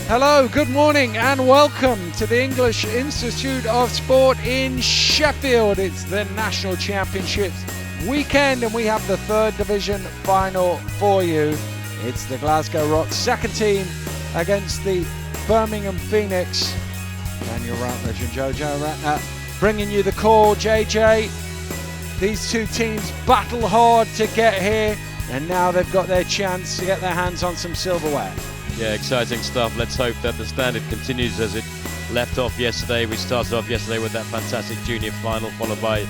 Hello, good morning and welcome to the English Institute of Sport in Sheffield. It's the National Championships weekend and we have the third division final for you. It's the Glasgow Rocks second team against the Birmingham Phoenix. Daniel Ratledge and Jojo Ratner bringing you the call. JJ, these two teams battle hard to get here and now they've got their chance to get their hands on some silverware. Yeah, exciting stuff. Let's hope that the standard continues as it left off yesterday. We started off yesterday with that fantastic junior final, followed by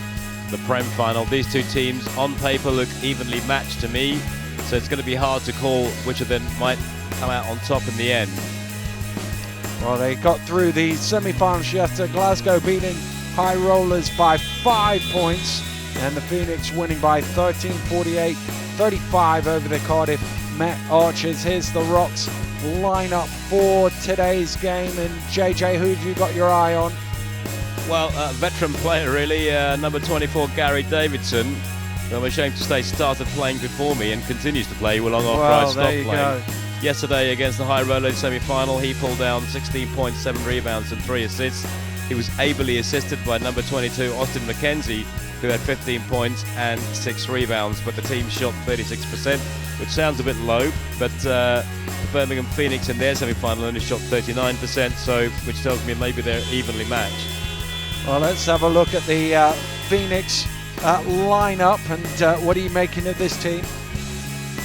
the Prem final. These two teams on paper look evenly matched to me, so it's going to be hard to call which of them might come out on top in the end. Well, they got through the semi-finals yesterday. Glasgow beating High Rollers by 5 points, and the Phoenix winning by 13-48-35 over the Cardiff Met Archers. Here's the Rocks lineup for today's game, and JJ, who have you got your eye on? Well, veteran player really, number 24 Gary Davidson, who I'm ashamed to say started playing before me and continues to play long after I stopped playing. Go. Yesterday against the High Rollers semi-final, he pulled down 16 points, 7 rebounds and 3 assists. He was ably assisted by number 22 Austin McKenzie, who had 15 points and 6 rebounds, but the team shot 36%, which sounds a bit low, but the Birmingham Phoenix in their semi-final only shot 39%, so which tells me maybe they're evenly matched. Well, let's have a look at the Phoenix lineup, and what are you making of this team?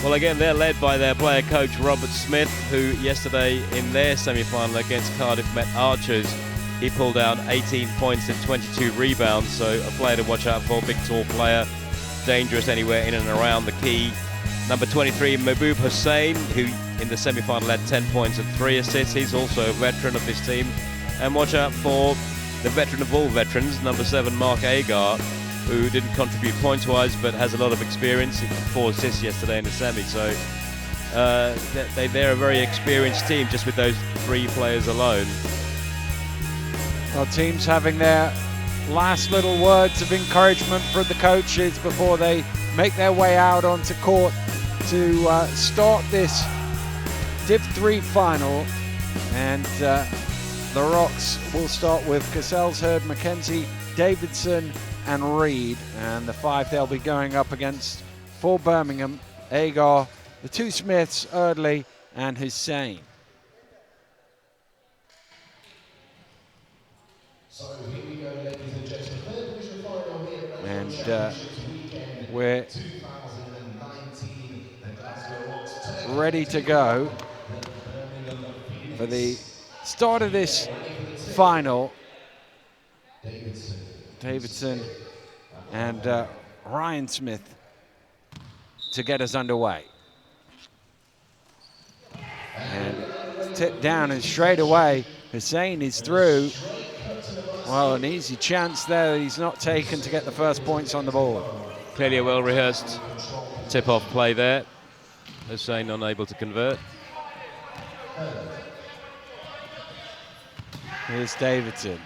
Well, again, they're led by their player coach Robert Smith, who yesterday in their semi-final against Cardiff Met Archers, he pulled down 18 points and 22 rebounds, so a player to watch out for, big tall player, dangerous anywhere in and around the key. Number 23, Mahbub Hussain, who in the semi-final had 10 points and 3 assists. He's also a veteran of this team. And watch out for the veteran of all veterans, number 7, Mark Agar, who didn't contribute points-wise, but has a lot of experience. He had 4 assists yesterday in the semi, so they're a very experienced team just with those 3 players alone. Well, teams having their last little words of encouragement from the coaches before they make their way out onto court to start this Div 3 final. And the Rocks will start with Cassels, Hurd, McKenzie, Davidson and Reed. And the 5 they'll be going up against for Birmingham, Agar, the 2 Smiths, Erdley and Hussain. So here we go, ladies and gentlemen. Third division final here at And we're 2019, the Glasgow Rocks ready to go for the start of this final. Davidson and Ryan Smith to get us underway. And tipped down and straight away Hussain is through. Well, an easy chance there he's not taken to get the first points on the board. Clearly a well-rehearsed tip-off play there. Hussain unable to convert. Here's Davidson.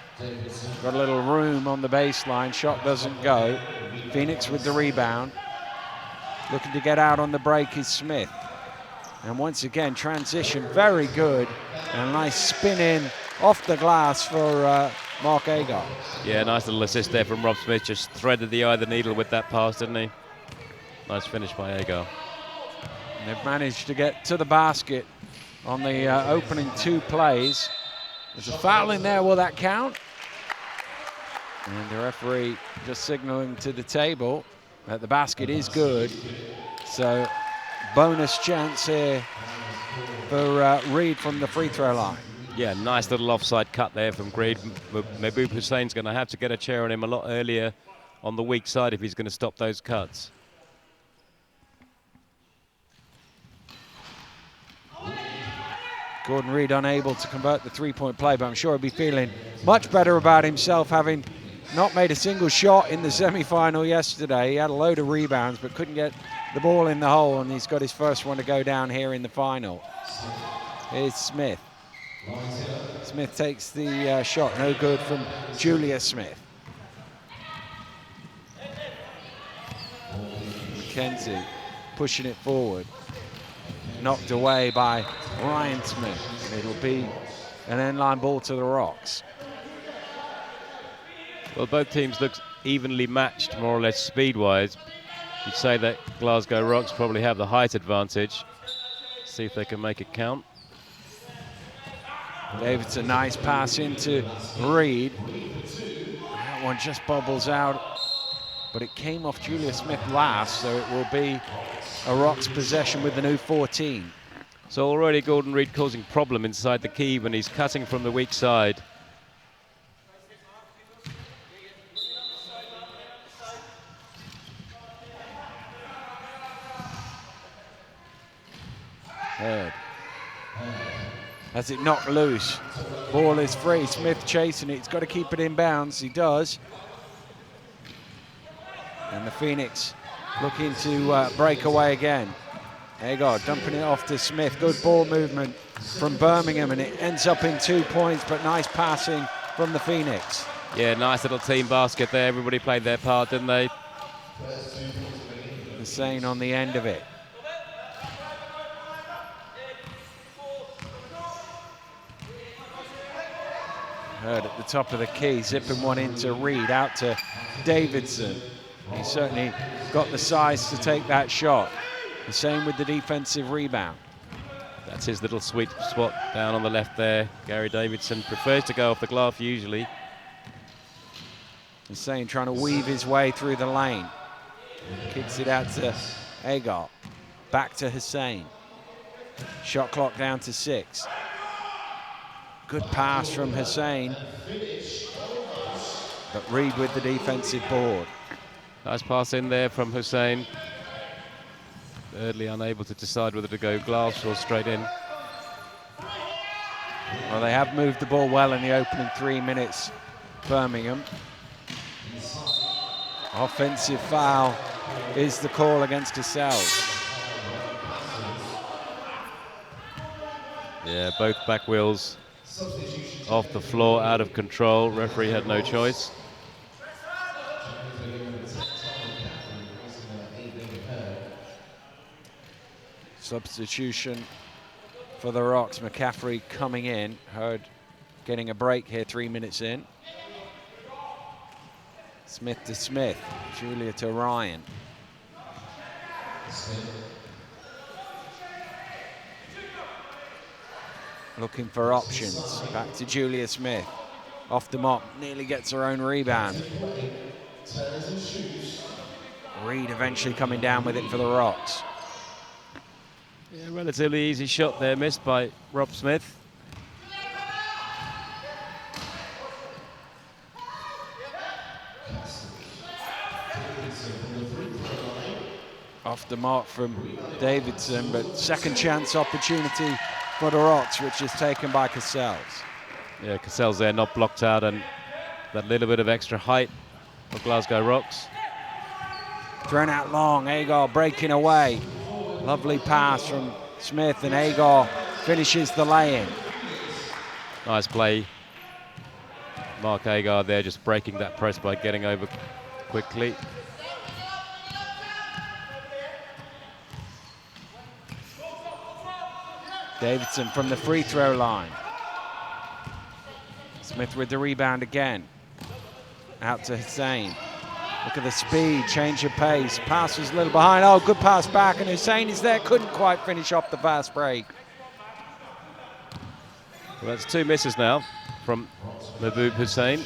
Got a little room on the baseline. Shot doesn't go. Phoenix with the rebound. Looking to get out on the break is Smith. And once again, transition very good. And a nice spin in off the glass for Mark Agar. Yeah, nice little assist there from Rob Smith. Just threaded the eye of the needle with that pass, didn't he? Nice finish by Agar. And they've managed to get to the basket on the opening 2 plays. There's a foul in there, will that count? And the referee just signaling to the table that the basket is good. So bonus chance here for Reed from the free throw line. Yeah, nice little offside cut there from Reed. Mahbub Hussain's going to have to get a chair on him a lot earlier on the weak side if he's going to stop those cuts. Gordon Reed unable to convert the 3-point play, but I'm sure he'll be feeling much better about himself, having not made a single shot in the semi-final yesterday. He had a load of rebounds, but couldn't get the ball in the hole, and he's got his first one to go down here in the final. Here's Smith. Smith takes the shot, no good from Julius Smith. McKenzie pushing it forward. Knocked away by Ryan Smith. It'll be an end-line ball to the Rocks. Well, both teams look evenly matched, more or less speed-wise. You'd say that Glasgow Rocks probably have the height advantage. See if they can make it count. David's a nice pass into Reed. That one just bobbles out, but it came off Julia Smith last, so it will be a Rocks possession with the new 14. So already Gordon Reed causing problem inside the key when he's cutting from the weak side. Heard. As it knocked loose, ball is free. Smith chasing it. He's got to keep it in bounds. He does. And the Phoenix looking to break away again. Agar dumping it off to Smith. Good ball movement from Birmingham, and it ends up in 2 points, but nice passing from the Phoenix. Yeah, nice little team basket there. Everybody played their part, didn't they? Hussein on the end of it. Heard at the top of the key, zipping one into Reed, out to Davidson. He certainly got the size to take that shot. The same with the defensive rebound. That's his little sweet spot down on the left there. Gary Davidson prefers to go off the glass usually. Hussein trying to weave his way through the lane. Kicks it out to Agar. Back to Hussein. Shot clock down to 6. Good pass from Hussein. But Reed with the defensive board. Nice pass in there from Hussein. Thirdly unable to decide whether to go glass or straight in. Well, they have moved the ball well in the opening 3 minutes, Birmingham. Offensive foul is the call against Cassell. Yeah, both back wheels off the floor, out of control. Referee had no choice. Substitution for the Rocks. McCaffrey coming in. Heard getting a break here 3 minutes in. Smith to Smith. Julia to Ryan. Looking for options. Back to Julia Smith. Off the mop. Nearly gets her own rebound. Reed eventually coming down with it for the Rocks. Yeah, relatively easy shot there, missed by Rob Smith. Off the mark from Davidson, but second chance opportunity for the Rocks, which is taken by Cassell. Yeah, Cassell's there, not blocked out, and that little bit of extra height for Glasgow Rocks. Thrown out long, Agar breaking away. Lovely pass from Smith, and Agar finishes the lay-in. Nice play. Mark Agar there just breaking that press by getting over quickly. Davidson from the free throw line. Smith with the rebound again. Out to Hussein. Look at the speed, change of pace. Pass was a little behind. Oh, good pass back, and Hussein is there. Couldn't quite finish off the fast break. Well, that's 2 misses now from Mahbub Hussein.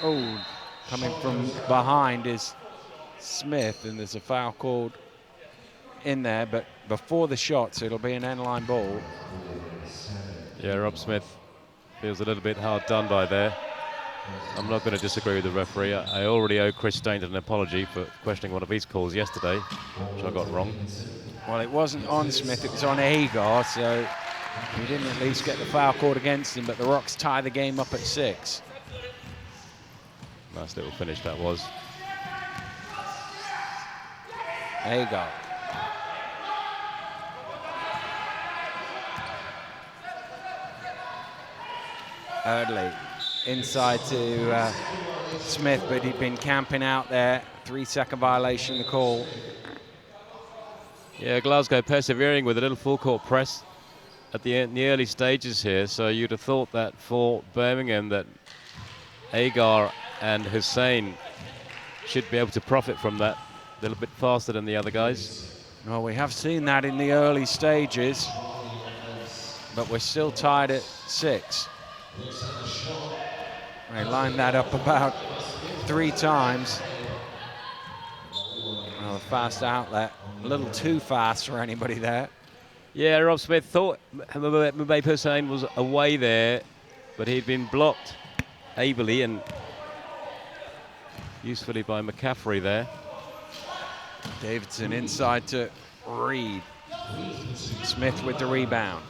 Oh, coming from behind is Smith, and there's a foul called in there, but before the shots, it'll be an end-line ball. Yeah, Rob Smith feels a little bit hard done by there. I'm not going to disagree with the referee. I already owe Chris Stainton an apology for questioning one of his calls yesterday, which I got wrong. Well, it wasn't on Smith, it was on Agar, so he didn't at least get the foul called against him, but the Rocks tie the game up at 6. Nice little finish that was. Agar. Eardley inside to Smith, but he'd been camping out there. 3-second violation, the call. Yeah, Glasgow persevering with a little full court press. in the early stages here, so you'd have thought that for Birmingham that Agar and Hussein should be able to profit from that a little bit faster than the other guys. Well, we have seen that in the early stages, but we're still tied at 6. They lined that up about 3 times. Well, a fast outlet, a little too fast for anybody there. Yeah, Rob Smith thought Mbappe Hussein was away there, but he'd been blocked ably and usefully by McCaffrey there. Davidson inside to Reed. Smith with the rebound.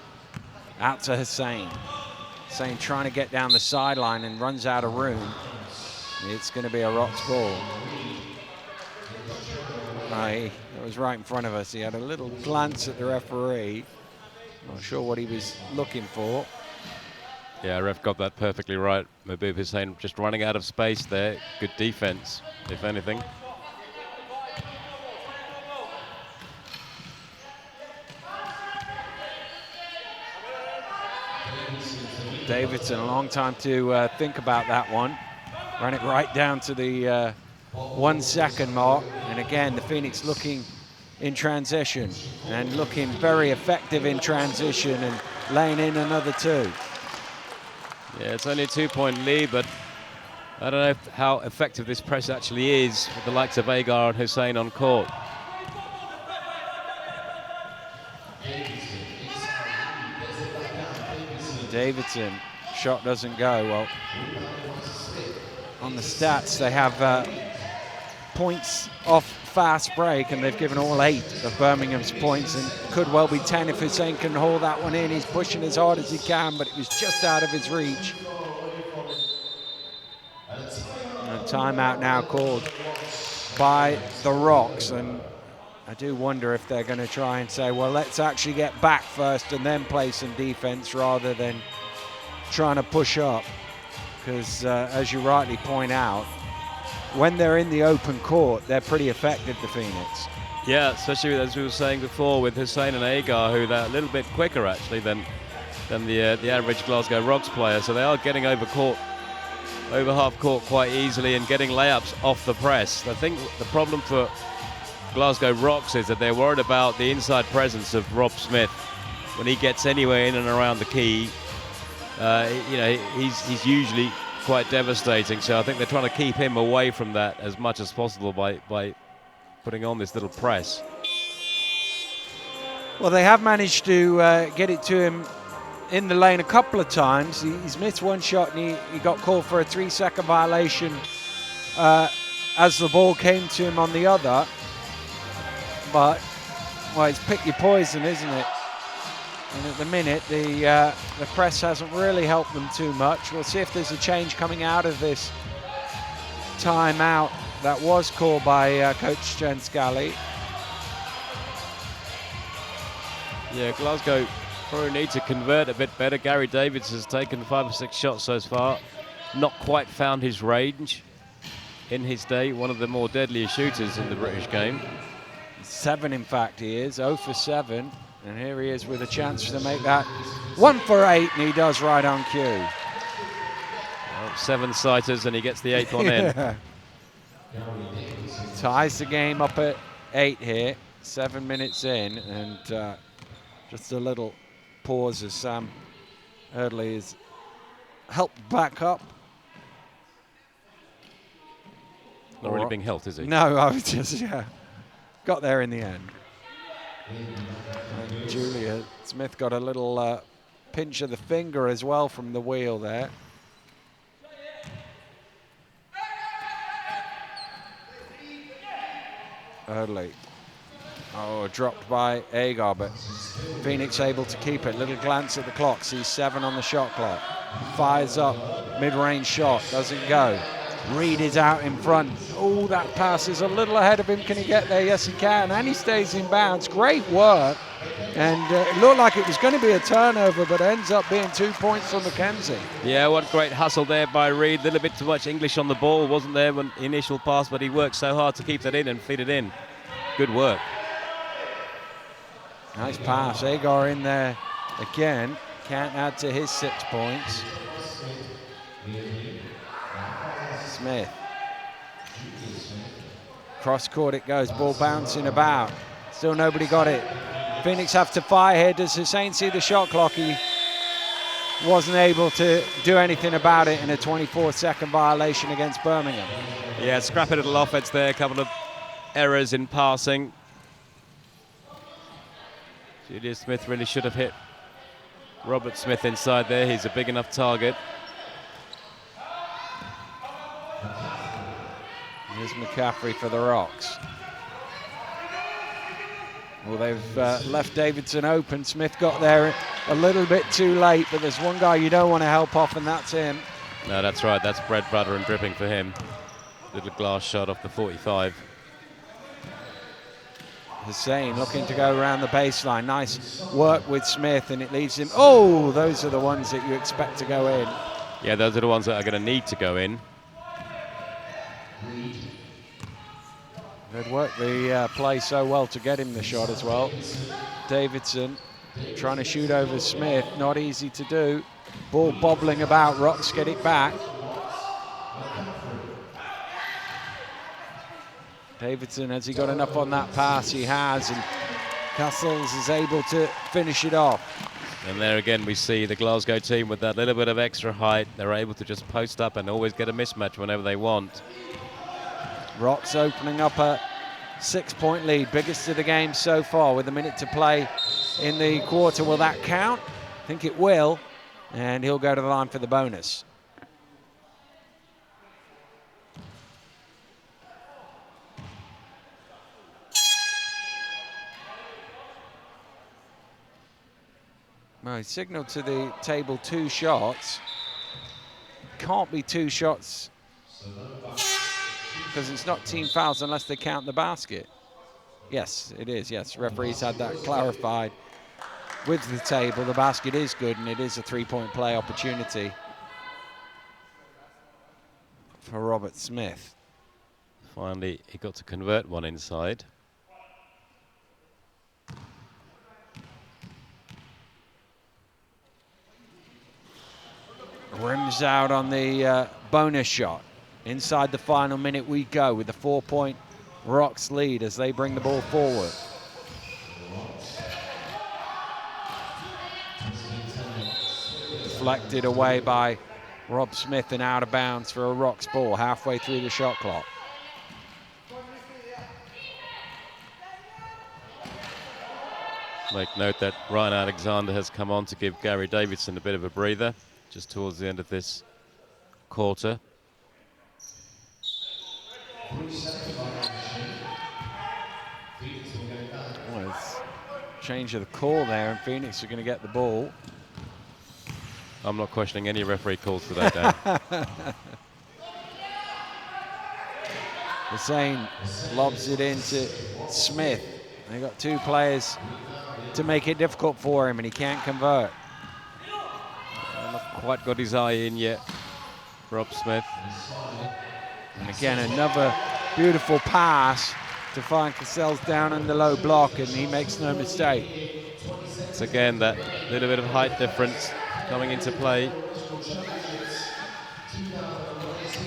Out to Hussein. Hussein trying to get down the sideline and runs out of room. It's going to be a Rocks ball. It was right in front of us. He had a little glance at the referee. Not sure what he was looking for. Yeah, ref got that perfectly right. Mbappe Hussein just running out of space there. Good defense, if anything. Davidson, a long time to think about that one. Ran it right down to the 1 second mark. And again, the Phoenix looking in transition and looking very effective in transition and laying in another 2. Yeah, it's only a 2-point lead, but I don't know how effective this press actually is with the likes of Agar and Hussein on court. Davidson, shot doesn't go. Well, on the stats, they have points off fast break, and they've given all 8 of Birmingham's points, and could well be 10 if Hussein can haul that one in. He's pushing as hard as he can, but it was just out of his reach. And a timeout now called by the Rocks, and I do wonder if they're going to try and say, well, let's actually get back first and then play some defense rather than trying to push up. Because as you rightly point out, when they're in the open court, they're pretty effective, the Phoenix. Yeah, especially as we were saying before with Hussein and Agar, who they're a little bit quicker actually than the average Glasgow Rocks player. So they are getting over half court quite easily and getting layups off the press. I think the problem for Glasgow Rocks is that they're worried about the inside presence of Rob Smith. When he gets anywhere in and around the key, he's usually quite devastating. So I think they're trying to keep him away from that as much as possible by putting on this little press. Well, they have managed to get it to him in the lane a couple of times. He's missed one shot and he got called for a 3-second violation as the ball came to him on the other. But, well, it's pick your poison, isn't it? And at the minute, the press hasn't really helped them too much. We'll see if there's a change coming out of this timeout that was called by Coach Jen Scally. Yeah, Glasgow probably need to convert a bit better. Gary Davids has taken 5 or 6 shots so far. Not quite found his range in his day. One of the more deadlier shooters in the British game. 7, in fact, he is. 0 for 7. And here he is with a chance to make that 1 for 8, and he does right on cue. Well, 7 sighters, and he gets the 8th one in. Ties the game up at 8 here, 7 minutes in, and just a little pause as Sam Eardley is helped back up. Not really being helped, is he? No, I was just, got there in the end. And Julia Smith got a little pinch of the finger as well from the wheel there. Early. Oh, dropped by Agar, but Phoenix able to keep it. Little glance at the clock, sees 7 on the shot clock. Fires up, mid-range shot, doesn't go. Reed is out in front. Oh, that pass is a little ahead of him. Can he get there? Yes, he can. And he stays in bounds. Great work. And it looked like it was going to be a turnover, but ends up being 2 points for Mackenzie. Yeah, what great hustle there by Reed. A little bit too much English on the ball. Wasn't there when initial pass, but he worked so hard to keep that in and feed it in. Good work. Nice pass. Agar in there again, can't add to his 6 points. Smith. Cross court it goes, ball bouncing about. Still nobody got it. Phoenix have to fire here. Does Hussein see the shot clock? He wasn't able to do anything about it in a 24-second violation against Birmingham. Yeah, scrappy little offense there, a couple of errors in passing. Julius Smith really should have hit Robert Smith inside there. He's a big enough target. Here's McCaffrey for the Rocks. Well, they've left Davidson open. Smith got there a little bit too late, but there's one guy you don't want to help off, and that's him. No, that's right. That's bread, butter, and dripping for him. Little glass shot off the 45. Hussein looking to go around the baseline. Nice work with Smith, and it leaves him. Oh, those are the ones that you expect to go in. Yeah, those are the ones that are going to need to go in. They'd worked the play so well to get him the shot as well. Davidson trying to shoot over Smith, not easy to do. Ball bobbling about, Rocks get it back. Davidson, has he got enough on that pass? He has, and Castles is able to finish it off. And there again we see the Glasgow team with that little bit of extra height. They're able to just post up and always get a mismatch whenever they want. Rocks opening up a 6-point lead, biggest of the game so far with a minute to play in the quarter. Will that count? I think it will, and he'll go to the line for the bonus. Well, he signaled to the table 2 shots. Can't be 2 shots because it's not team fouls unless they count the basket. Yes, it is, yes. Referees had that clarified with the table. The basket is good, and it is a 3-point play opportunity for Robert Smith. Finally, he got to convert one inside. Rims out on the bonus shot. Inside the final minute we go with the 4-point Rocks lead as they bring the ball forward. Deflected away by Rob Smith and out of bounds for a Rocks ball halfway through the shot clock. Make note that Ryan Alexander has come on to give Gary Davidson a bit of a breather just towards the end of this quarter. Well, it's change of the call there, and Phoenix are going to get the ball. I'm not questioning any referee calls today, Dan. Hussein lobs it into Smith. They got 2 players to make it difficult for him, and he can't convert. Not quite got his eye in yet, Rob Smith. And again, another beautiful pass to find Cassell's down in the low block, and he makes no mistake. It's again that little bit of height difference coming into play.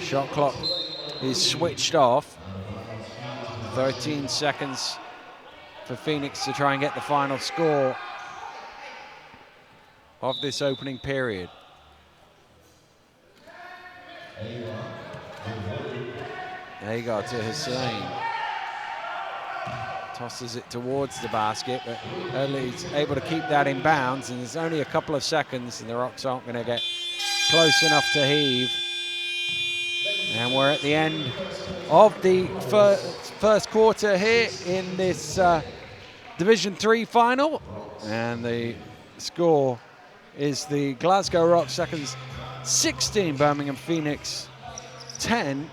Shot clock is switched off. 13 seconds for Phoenix to try and get the final score of this opening period. There you go to Hussein. Tosses it towards the basket, but Early's able to keep that in bounds, and there's only a couple of seconds, and the Rocks aren't going to get close enough to heave. And we're at the end of the first quarter here in this Division 3 final, and the score is the Glasgow Rocks seconds 16, Birmingham Phoenix 10.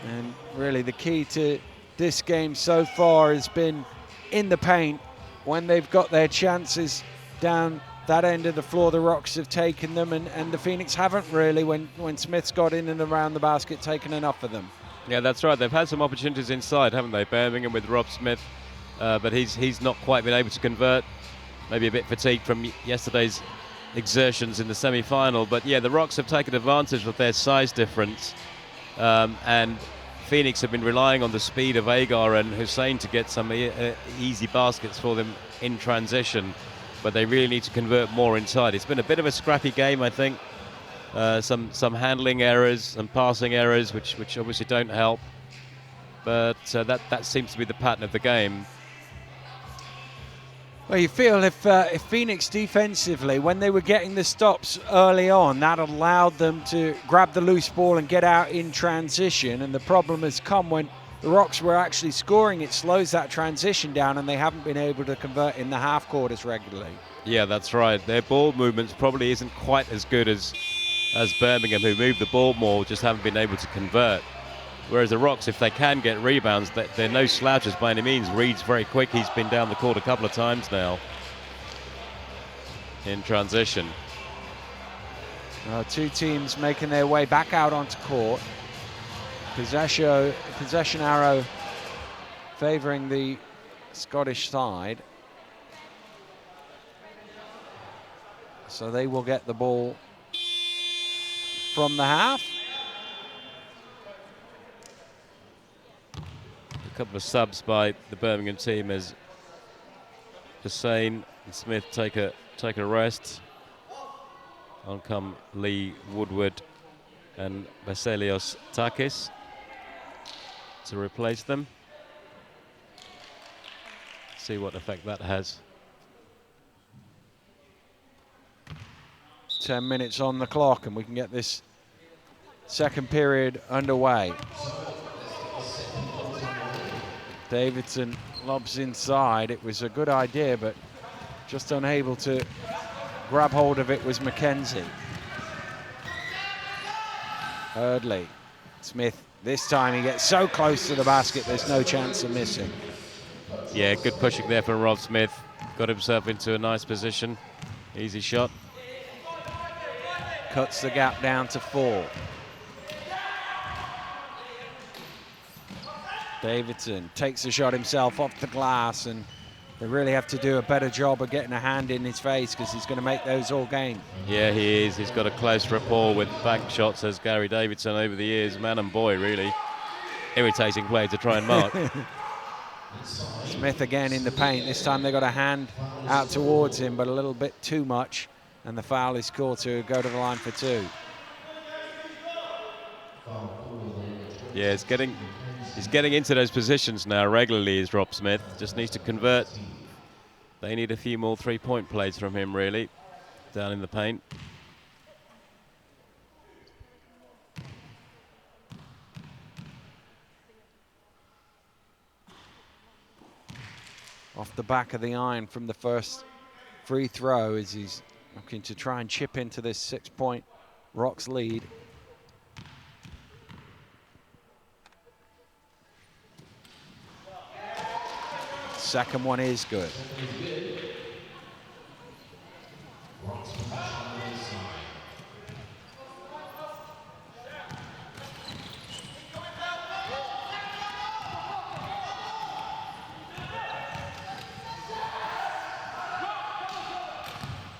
And really the key to this game so far has been in the paint. When they've got their chances down that end of the floor, the Rocks have taken them, and the Phoenix haven't really, when Smith's got in and around the basket, taken enough of them. Yeah, that's right. They've had some opportunities inside, haven't they? Birmingham with Rob Smith, but he's not quite been able to convert. maybe a bit fatigued from yesterday's exertions in the semi-final. But yeah, the Rocks have taken advantage of their size difference, and Phoenix have been relying on the speed of Agar and Hussein to get some easy baskets for them in transition, but they really need to convert more inside. It's been a bit of a scrappy game, I think. Some handling errors and passing errors, which obviously don't help, but that seems to be the pattern of the game. Well, you feel if Phoenix defensively, when they were getting the stops early on, that allowed them to grab the loose ball and get out in transition. And the problem has come when the Rocks were actually scoring. It slows that transition down, and they haven't been able to convert in the half court as regularly. Yeah, that's right. Their ball movements probably isn't quite as good as Birmingham, who move the ball more, just haven't been able to convert. Whereas the Rocks, if they can get rebounds, they're no slouches by any means. Reed's very quick. He's been down the court a couple of times now in transition. Two teams making their way back out onto court. Possession arrow favouring the Scottish side. So they will get the ball from the half. A couple of subs by the Birmingham team as Hussein and Smith take a rest. On come Lee Woodward and Vasilios Takis to replace them. See what effect that has. 10 minutes on the clock and we can get this second period underway. Davidson lobs inside. It was a good idea, but just unable to grab hold of it was McKenzie. Eardley. Smith, this time he gets so close to the basket, there's no chance of missing. Yeah, good pushing there from Rob Smith. Got himself into a nice position. Easy shot. Cuts the gap down to 4. Davidson takes a shot himself off the glass, and they really have to do a better job of getting a hand in his face because he's going to make those all game. Yeah, he is. He's got a close rapport with bank shots, as Gary Davidson over the years. Man and boy, really. Irritating play to try and mark. Smith again in the paint. This time they got a hand out towards him, but a little bit too much, and the foul is called to go to the line for 2. Yeah, he's getting into those positions now regularly, is Rob Smith. Just needs to convert. They need a few more three-point plays from him, really, down in the paint. Off the back of the iron from the first free throw as he's looking to try and chip into this 6-point Rocks lead. Second one is good.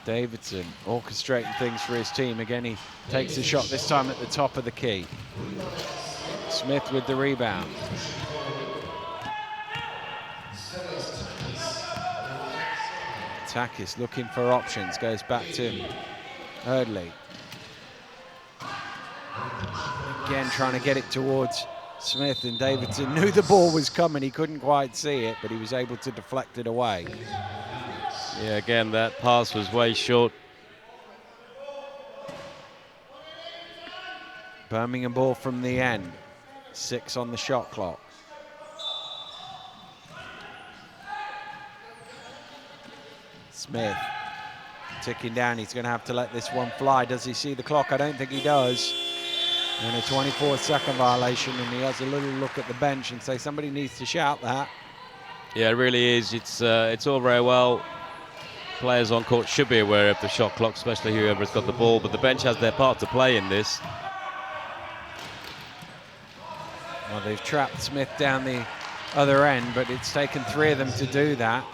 Davidson orchestrating things for his team. Again, he takes a shot this time at the top of the key. Smith with the rebound. Takis looking for options, goes back to Eardley. Again, trying to get it towards Smith, and Davidson knew the ball was coming. He couldn't quite see it, but he was able to deflect it away. Yeah, again, that pass was way short. Birmingham ball from the end. 6 on the shot clock. Smith ticking down. He's going to have to let this one fly. Does he see the clock? I don't think he does. And a 24-second violation, and he has a little look at the bench and say somebody needs to shout that. Yeah, it really is. It's all very well. Players on court should be aware of the shot clock, especially whoever's got the ball, but the bench has their part to play in this. Well, they've trapped Smith down the other end, but it's taken 3 of them to do that.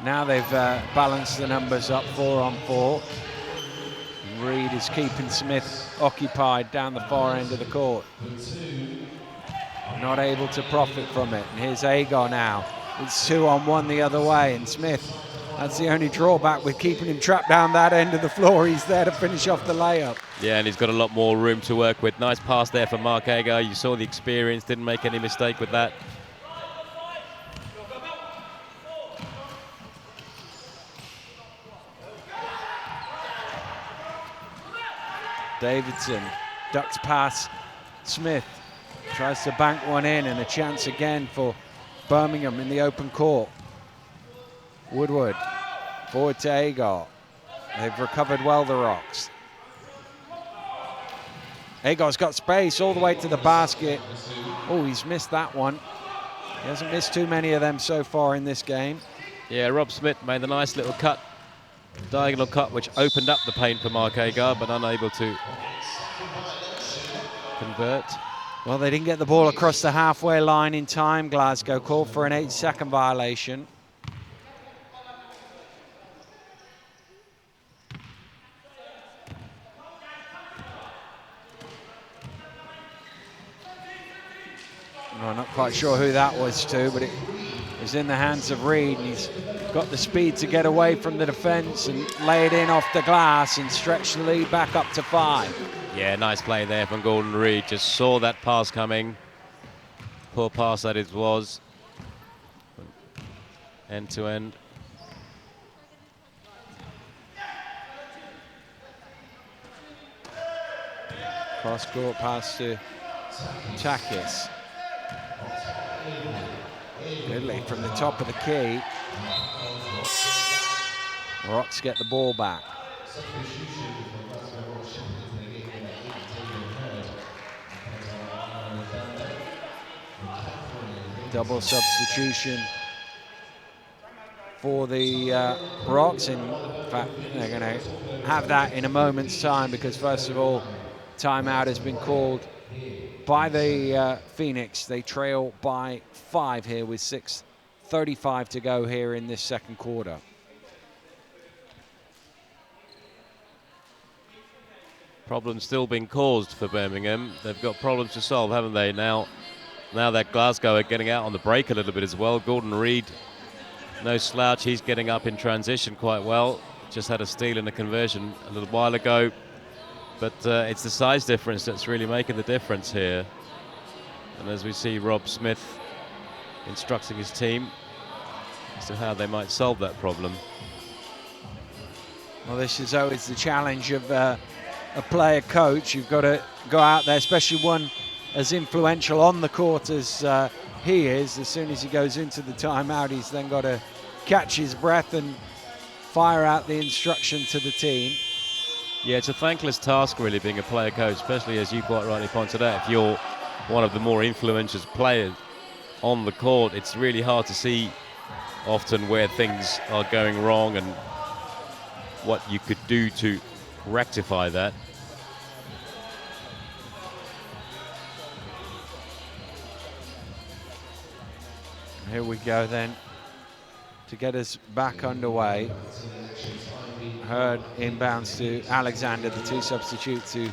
Now they've balanced the numbers up 4 on 4. Reed is keeping Smith occupied down the far end of the court. Not able to profit from it. And here's Agar now. It's 2 on 1 the other way. And Smith, that's the only drawback with keeping him trapped down that end of the floor. He's there to finish off the layup. Yeah, and he's got a lot more room to work with. Nice pass there for Mark Agar. You saw the experience, didn't make any mistake with that. Davidson ducks past Smith, tries to bank one in, and a chance again for Birmingham in the open court. Woodward forward to Agar. They've recovered well, the Rocks. Agar's got space all the way to the basket. Oh, he's missed that one. He hasn't missed too many of them so far in this game. Yeah, Rob Smith made the nice little cut, diagonal cut, which opened up the paint for Mark Agar, but unable to convert. Well, they didn't get the ball across the halfway line in time. Glasgow called for an 8-second violation. I'm not quite sure who that was to, but it was in the hands of Reed, and he's got the speed to get away from the defense and lay it in off the glass and stretch the lead back up to 5. Yeah, nice play there from Gordon Reed. Just saw that pass coming. Poor pass that it was. End to end. Cross-court pass to Takis. Goodly from the top of the key. Rocks get the ball back. Double substitution for the Rocks. In fact, they're going to have that in a moment's time because, first of all, timeout has been called by the Phoenix. They trail by 5 here with 6:35 to go here in this second quarter. Problems still being caused for Birmingham. They've got problems to solve, haven't they? Now that Glasgow are getting out on the break a little bit as well. Gordon Reed, no slouch. He's getting up in transition quite well. Just had a steal and a conversion a little while ago. But it's the size difference that's really making the difference here. And as we see Rob Smith instructing his team as to how they might solve that problem. Well, this is always the challenge of a player coach. You've got to go out there, especially one as influential on the court as he is. As soon as he goes into the timeout, he's then got to catch his breath and fire out the instruction to the team. Yeah, it's a thankless task really being a player coach, especially as you quite rightly pointed out. If you're one of the more influential players on the court, it's really hard to see often where things are going wrong and what you could do to rectify that. Here we go then to get us back underway. Hurd inbounds to Alexander, the 2 substitutes who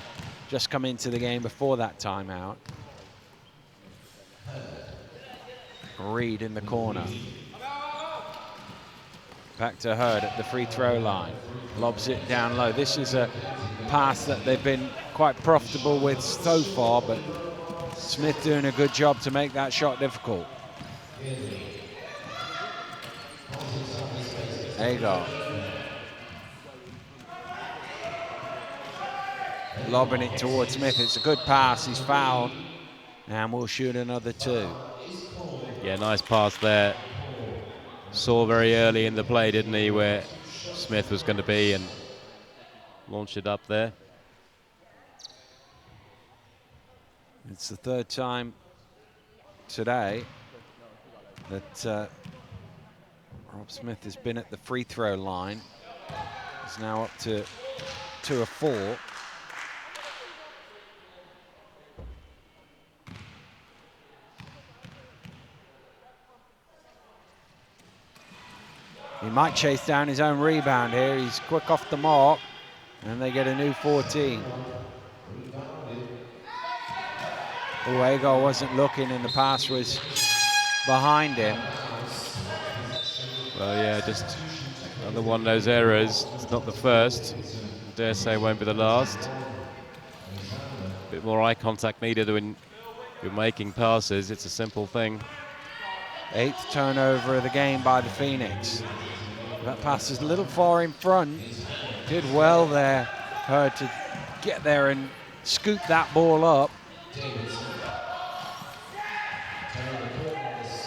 just come into the game before that timeout. Reed in the corner. Back to Hurd at the free throw line. Lobs it down low. This is a pass that they've been quite profitable with so far, but Smith doing a good job to make that shot difficult. Agar. Lobbing it towards Smith. It's a good pass. He's fouled. And we'll shoot another 2. Yeah, nice pass there. Saw very early in the play, didn't he, where Smith was going to be and launched it up there. It's the 3rd time today that Rob Smith has been at the free throw line. He's now up to 2 of 4. He He might chase down his own rebound here. He's quick off the mark, and they get a new 14. Oh, Agar wasn't looking, and the pass was behind him. Well, yeah, just another one of those errors. It's not the first. I dare say it won't be the last. A bit more eye contact needed when you're making passes. It's a simple thing. 8th turnover of the game by the Phoenix. That pass is a little far in front. Did well there, her to get there and scoop that ball up.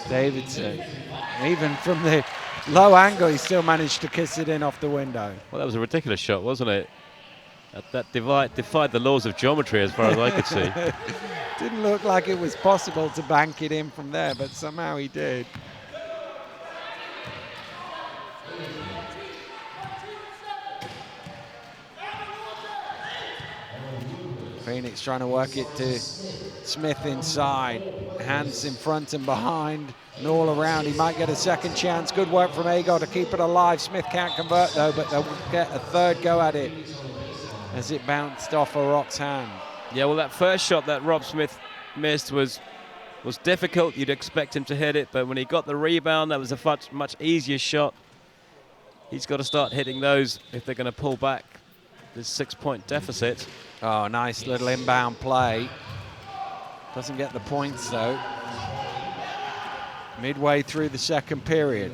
Davidson, even from the low angle, he still managed to kiss it in off the window. Well, that was a ridiculous shot, wasn't it? That defied the laws of geometry as far as I could see. Didn't look like it was possible to bank it in from there, but somehow he did. Phoenix trying to work it to Smith inside. Hands in front and behind and all around. He might get a second chance. Good work from Agar to keep it alive. Smith can't convert though, but they'll get a third go at it as it bounced off a Rock's hand. Yeah, well, that first shot that Rob Smith missed was difficult. You'd expect him to hit it, but when he got the rebound, that was a much easier shot. He's got to start hitting those if they're going to pull back this 6-point deficit. Oh, nice little inbound play. Doesn't get the points though. Midway through the second period,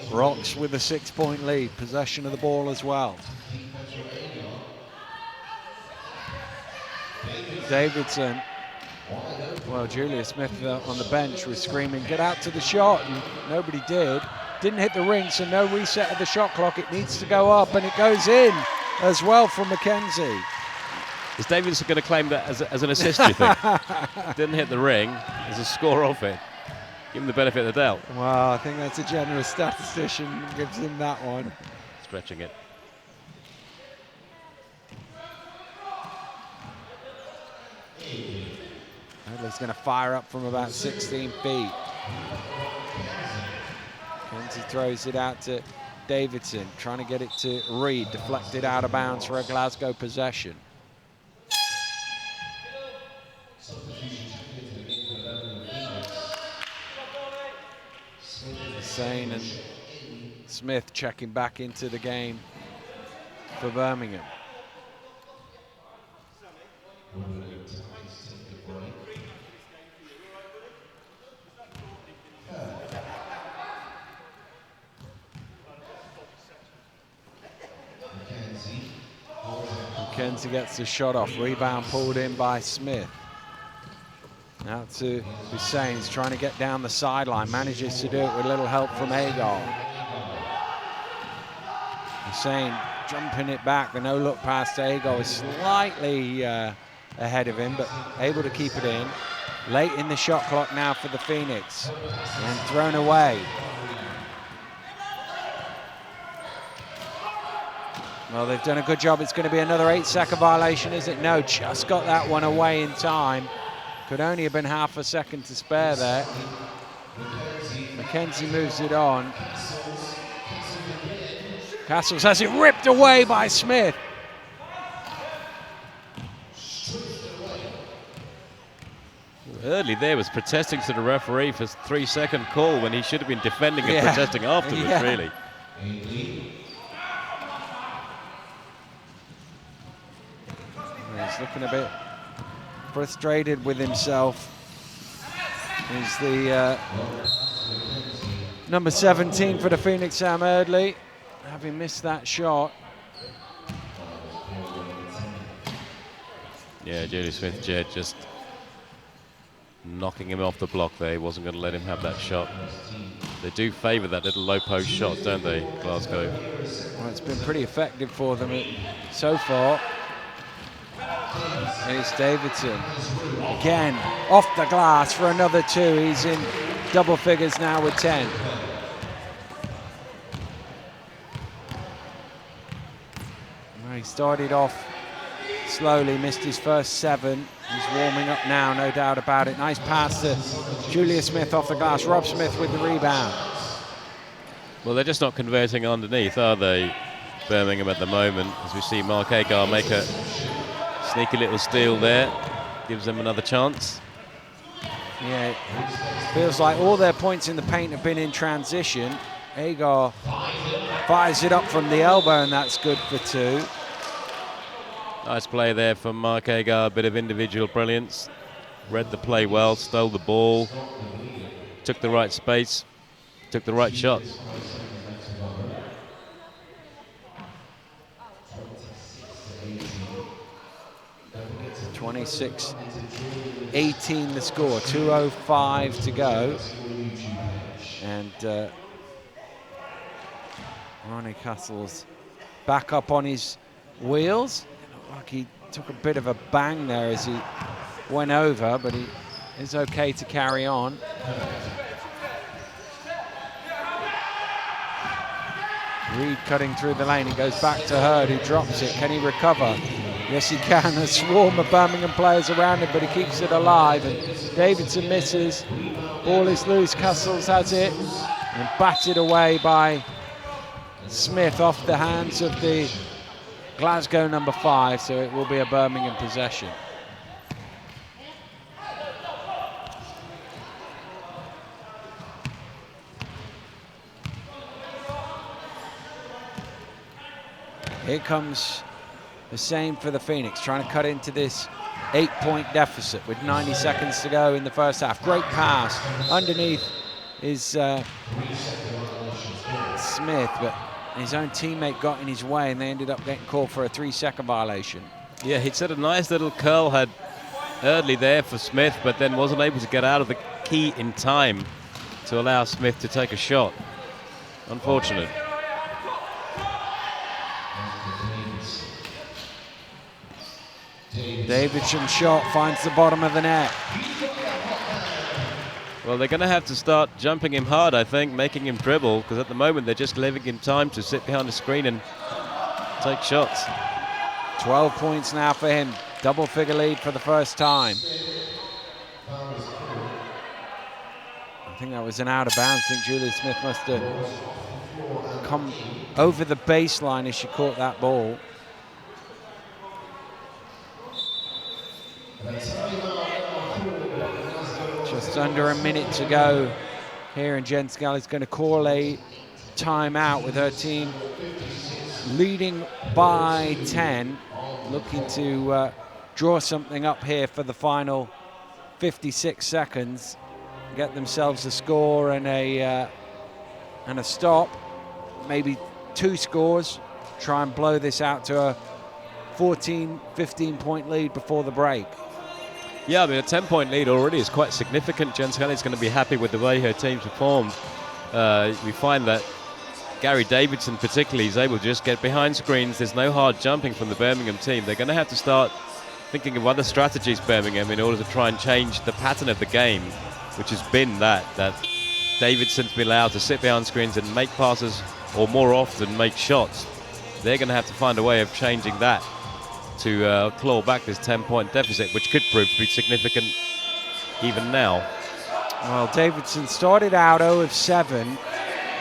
Rocks with a 6-point lead, possession of the ball as well. Davidson, well, Julius Smith on the bench was screaming, get out to the shot, and nobody did. Didn't hit the ring, so no reset of the shot clock. It needs to go up, and it goes in as well from McKenzie. Is Davidson going to claim that as an assist, do you think? Didn't hit the ring as a score off it. Give him the benefit of the doubt. Well, I think that's a generous statistician, gives him that one. Stretching it. Adler's going to fire up from about 16 feet. Kenzie throws it out to Davidson, trying to get it to Reed, deflected out of bounds for a Glasgow possession. Hussein and Smith checking back into the game for Birmingham. McKenzie gets the shot off, rebound pulled in by Smith. Now to Hussein, he's trying to get down the sideline, manages to do it with a little help from Agar. Hussein jumping it back, the no-look pass to Agar is slightly ahead of him, but able to keep it in. Late in the shot clock now for the Phoenix, and thrown away. Well, they've done a good job. It's going to be another 8-second violation, is it? No, just got that one away in time. Could only have been half a second to spare there. McKenzie moves it on. Castles has it ripped away by Smith. Early there was protesting to the referee for a 3-second call when he should have been defending and protesting afterwards, really. He's looking a bit frustrated with himself. He's the number 17 for the Phoenix, Sam Eardley, having missed that shot. Yeah, Julius Smith-Jed just knocking him off the block there. He wasn't going to let him have that shot. They do favour that little low post shot, don't they, Glasgow? Well, it's been pretty effective for them so far. Here's Davidson. Again, off the glass for another 2. He's in double figures now with 10. Well, he started off slowly, missed his first 7. He's warming up now, no doubt about it. Nice pass to Julius Smith off the glass. Rob Smith with the rebound. Well, they're just not converting underneath, are they, Birmingham at the moment? As we see Mark Agar make a sneaky little steal there. Gives them another chance. Yeah, it feels like all their points in the paint have been in transition. Agar fires it up from the elbow, and that's good for 2. Nice play there from Mark Agar, a bit of individual brilliance. Read the play well, stole the ball, took the right space, took the right shot. 26-18 the score, 2:05 to go. And Ronnie Castle's back up on his wheels. It looked like he took a bit of a bang there as he went over, but he is okay to carry on. Reed cutting through the lane. It goes back to Hurd, who drops it. Can he recover? Yes, he can. A swarm of Birmingham players around him, but he keeps it alive. And Davidson misses. Ball is loose. Castles has it. And batted away by Smith off the hands of the Glasgow number 5. So it will be a Birmingham possession. Here comes the same for the Phoenix, trying to cut into this 8-point deficit with 90 seconds to go in the first half. Great pass underneath is Smith, but his own teammate got in his way, and they ended up getting called for a 3-second violation. Yeah, he'd set a nice little curl head early there for Smith, but then wasn't able to get out of the key in time to allow Smith to take a shot. Unfortunate. Davidson's shot finds the bottom of the net. Well, they're going to have to start jumping him hard, I think, making him dribble, because at the moment they're just leaving him time to sit behind the screen and take shots. 12 points now for him. Double-figure lead for the first time. I think that was an out of bounds. I think Julia Smith must have come over the baseline as she caught that ball. Just under a minute to go here, and Jen Scally is going to call a timeout with her team leading by 10, looking to draw something up here for the final 56 seconds, get themselves a score and a stop, maybe 2 scores, try and blow this out to a 14, 15-point lead before the break. Yeah, I mean, a 10-point lead already is quite significant. Jen Scully's going to be happy with the way her team's performed. We find that Gary Davidson particularly is able to just get behind screens. There's no hard jumping from the Birmingham team. They're going to have to start thinking of other strategies, Birmingham, in order to try and change the pattern of the game, which has been that Davidson's been allowed to sit behind screens and make passes, or more often make shots. They're going to have to find a way of changing that to claw back this 10-point deficit, which could prove to be significant even now. Well, Davidson started out 0 of 7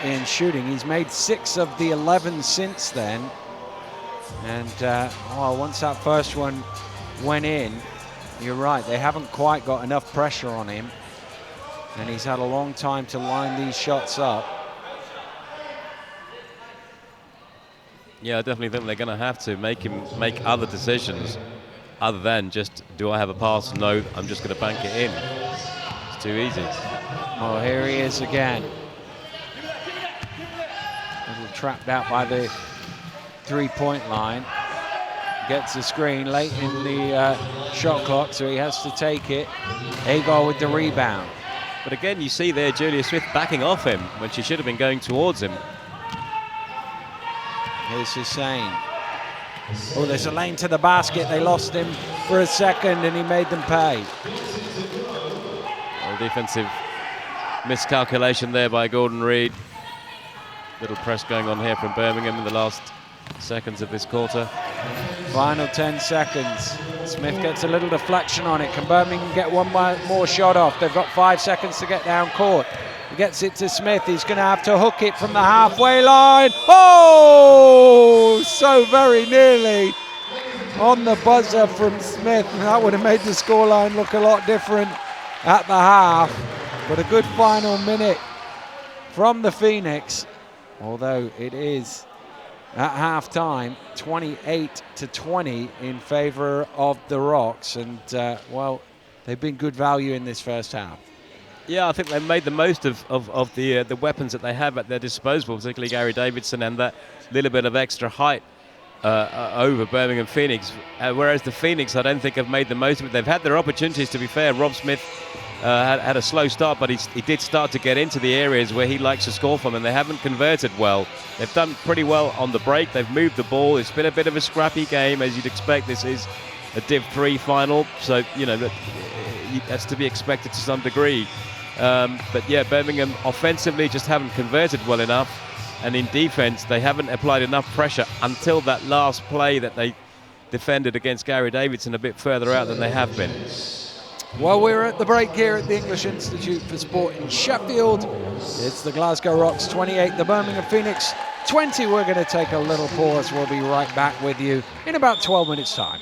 in shooting. He's made 6 of the 11 since then. And once that first one went in, you're right, they haven't quite got enough pressure on him. And he's had a long time to line these shots up. Yeah, I definitely think they're going to have to make him make other decisions other than just, do I have a pass? No, I'm just going to bank it in. It's too easy. Oh, here he is again. A little trapped out by the 3-point line. Gets the screen late in the shot clock, so he has to take it. Agar with the rebound. But again, you see there Julia Smith backing off him when she should have been going towards him. Here's Hussein. Oh, there's a lane to the basket. They lost him for a second, and he made them pay. A defensive miscalculation there by Gordon Reed. Little press going on here from Birmingham in the last seconds of this quarter. Final 10 seconds. Smith gets a little deflection on it. Can Birmingham get one more shot off? They've got 5 seconds to get down court. He gets it to Smith. He's going to have to hook it from the halfway line. Oh, so very nearly on the buzzer from Smith. That would have made the scoreline look a lot different at the half. But a good final minute from the Phoenix, although it is at half-time 28-20 in favour of the Rocks. And, well, they've been good value in this first half. Yeah, I think they made the most of the weapons that they have at their disposal, particularly Gary Davidson and that little bit of extra height over Birmingham Phoenix. Whereas the Phoenix, I don't think, have made the most of it. They've had their opportunities, to be fair. Rob Smith had a slow start, but he did start to get into the areas where he likes to score from, and they haven't converted well. They've done pretty well on the break. They've moved the ball. It's been a bit of a scrappy game, as you'd expect. This is a Div 3 final, so, you know, that's to be expected to some degree. But yeah, Birmingham offensively just haven't converted well enough, and in defense they haven't applied enough pressure until that last play that they defended against Gary Davidson a bit further out than they have been. Well, we're at the break here at the English Institute for Sport in Sheffield. It's the Glasgow Rocks 28, the Birmingham Phoenix 20. We're going to take a little pause. We'll be right back with you in about 12 minutes time.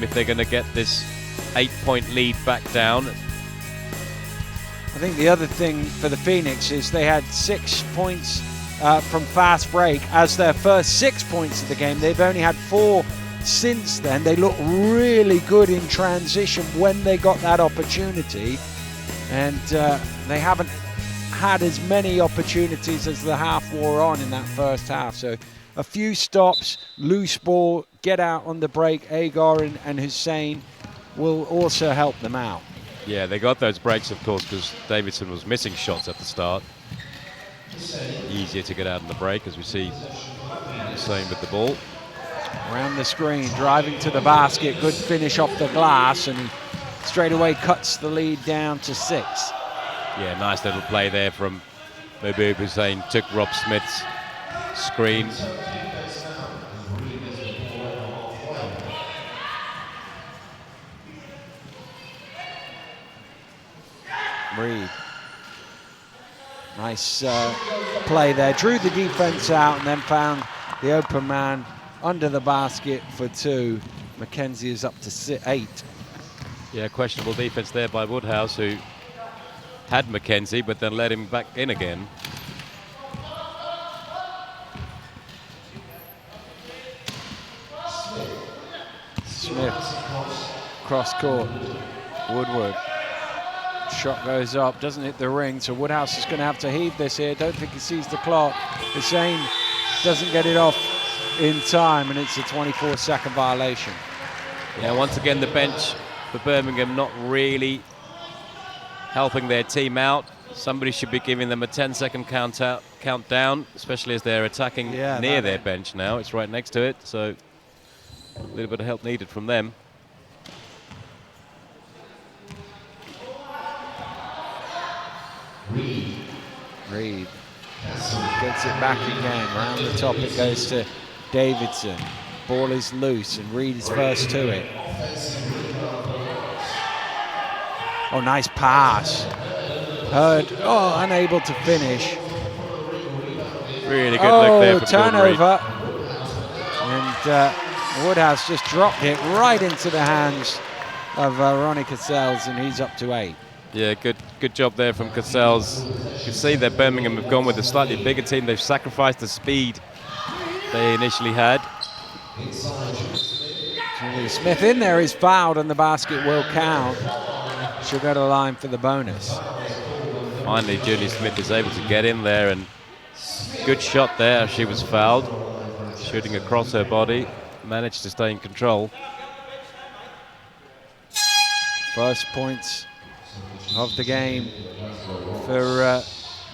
if they're going to get this 8-point lead back down. I think the other thing for the Phoenix is they had 6 points from fast break as their first 6 points of the game. They've only had 4 since then. They look really good in transition when they got that opportunity, and they haven't had as many opportunities as the half wore on in that first half. So a few stops, loose ball, get out on the break. Agar and Hussein will also help them out. Yeah, they got those breaks, of course, because Davidson was missing shots at the start. Easier to get out on the break, as we see Hussein with the ball. Around the screen, driving to the basket, good finish off the glass, and he straight away cuts the lead down to 6. Yeah, nice little play there from Mahbub Hussein, took Rob Smith's screen. Reed. Nice play there. Drew the defense out and then found the open man under the basket for 2. Mackenzie is up to 8. Yeah, questionable defense there by Woodhouse, who had Mackenzie but then let him back in again. Smith, cross court, Woodward. Shot goes up, doesn't hit the ring, so Woodhouse is going to have to heave this here. Don't think he sees the clock. Hussein doesn't get it off in time, and it's a 24-second violation. Yeah, once again, the bench for Birmingham not really helping their team out. Somebody should be giving them a 10-second countdown, especially as they're attacking near their bench now. It's right next to it, so a little bit of help needed from them. Reed gets it back again. Round the top it goes to Davidson. Ball is loose and Reed is first to it. Oh, nice pass. Hurd, unable to finish. Really good look there from turnover. And Woodhouse just dropped it right into the hands of Ronnie Cassels, and he's up to 8. Yeah, good job there from Cassels. You can see that Birmingham have gone with a slightly bigger team. They've sacrificed the speed they initially had. Julie Smith in there is fouled, and the basket will count. She'll go to the line for the bonus. Finally, Julie Smith is able to get in there, and good shot there. She was fouled, shooting across her body, managed to stay in control. First points of the game for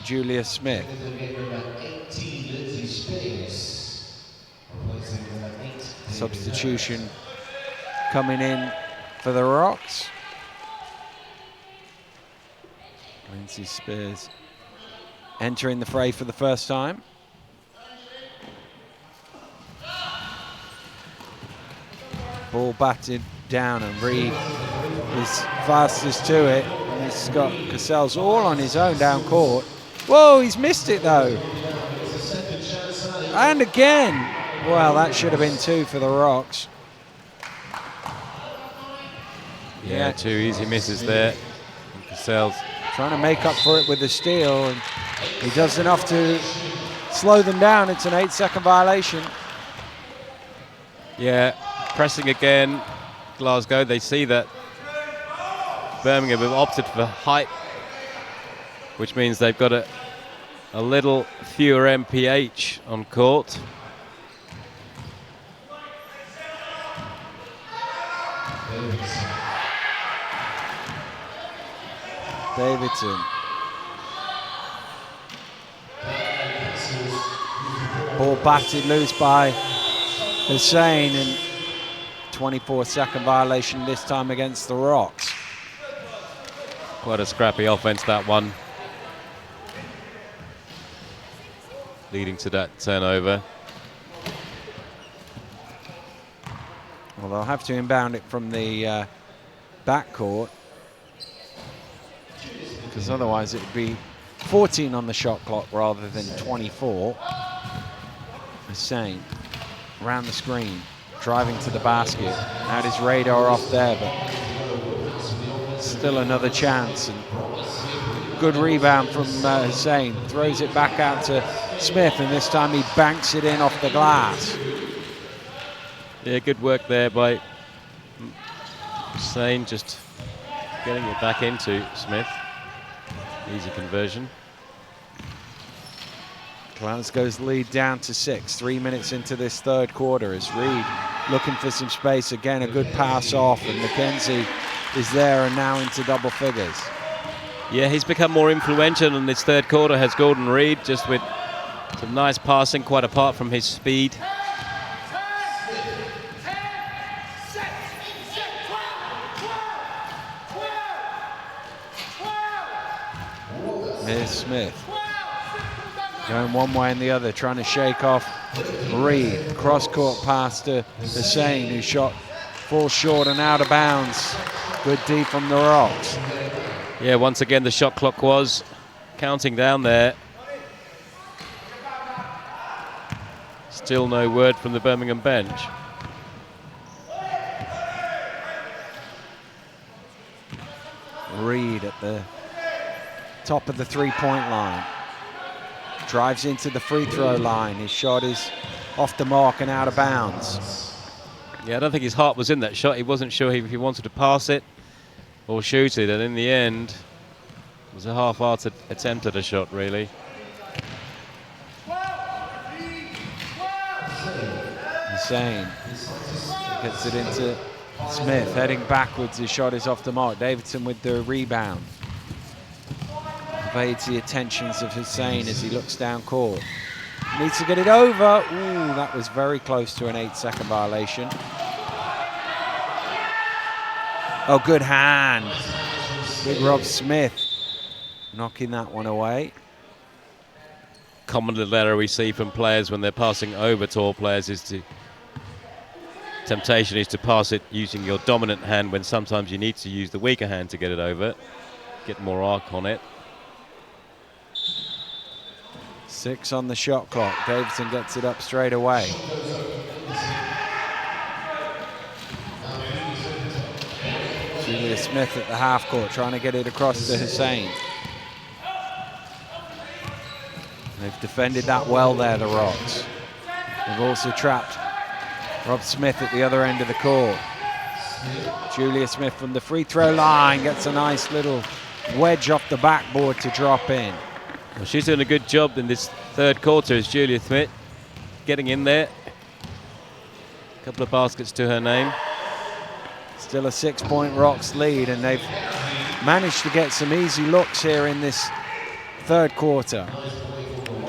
Julia Smith. Substitution coming in for the Rocks. Lindsay Spears entering the fray for the first time. Ball batted down, and Reed is fastest to it. And he's got Cassels all on his own down court. Whoa, he's missed it though. And again. Well, that should have been 2 for the Rocks. Yeah, 2 easy misses there. And Cassels trying to make up for it with the steal, and he does enough to slow them down. It's an 8-second violation. Yeah, pressing again. Glasgow, they see that Birmingham have opted for height, which means they've got a little fewer MPH on court. Davidson. Ball batted loose by Hussein, and 24-second violation this time against the Rocks. Quite a scrappy offense, that one. Leading to that turnover. Well, they'll have to inbound it from the backcourt, because otherwise it would be 14 on the shot clock rather than 24. Hussein around the screen, driving to the basket. Had his radar off there, but still another chance. And good rebound from Hussein. Throws it back out to Smith, and this time he banks it in off the glass. Yeah, good work there by Hussein, just getting it back into Smith. Easy conversion. Glasgow's lead down to 6. 3 minutes into this third quarter as Reed looking for some space. Again, a good pass off, and McKenzie is there and now into double figures. Yeah, he's become more influential in this third quarter, has Gordon Reed, just with some nice passing, quite apart from his speed. Here's Smith. Going one way and the other, trying to shake off Reed. Cross-court pass to Hussein, who falls short and out of bounds. Good D from the Rocks. Yeah, once again the shot clock was counting down there. Still no word from the Birmingham bench. Reed at the top of the three-point line. Drives into the free throw line. His shot is off the mark and out of bounds. Yeah, I don't think his heart was in that shot. He wasn't sure if he wanted to pass it or shoot it, and in the end, it was a half-hearted attempt at a shot, really. Hussein gets it into Smith, heading backwards. His shot is off the mark. Davidson with the rebound. Evades the attentions of Hussein as he looks down court. Needs to get it over. Ooh, that was very close to an 8-second violation. Oh, good hand. Big Rob Smith knocking that one away. Common little error we see from players when they're passing over tall players is temptation is to pass it using your dominant hand when sometimes you need to use the weaker hand to get it over, get more arc on it. 6 on the shot clock. Davidson gets it up straight away. Julia Smith at the half court trying to get it across to Hussein. They've defended that well there, the Rocks. They've also trapped Rob Smith at the other end of the court. Julia Smith from the free throw line gets a nice little wedge off the backboard to drop in. Well, she's doing a good job in this third quarter as Julia Smith, getting in there. A couple of baskets to her name. Still a 6-point Rocks lead, and they've managed to get some easy looks here in this third quarter.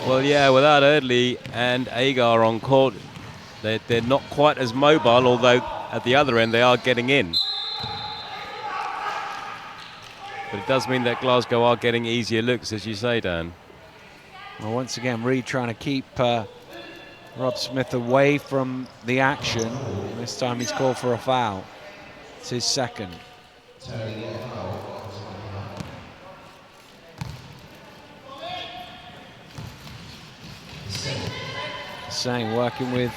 Well, yeah, without Erdley and Agar on court, they're not quite as mobile, although at the other end they are getting in. But it does mean that Glasgow are getting easier looks, as you say, Dan. Well, once again, Reed trying to keep Rob Smith away from the action. This time he's called for a foul. It's his second. Hussein working with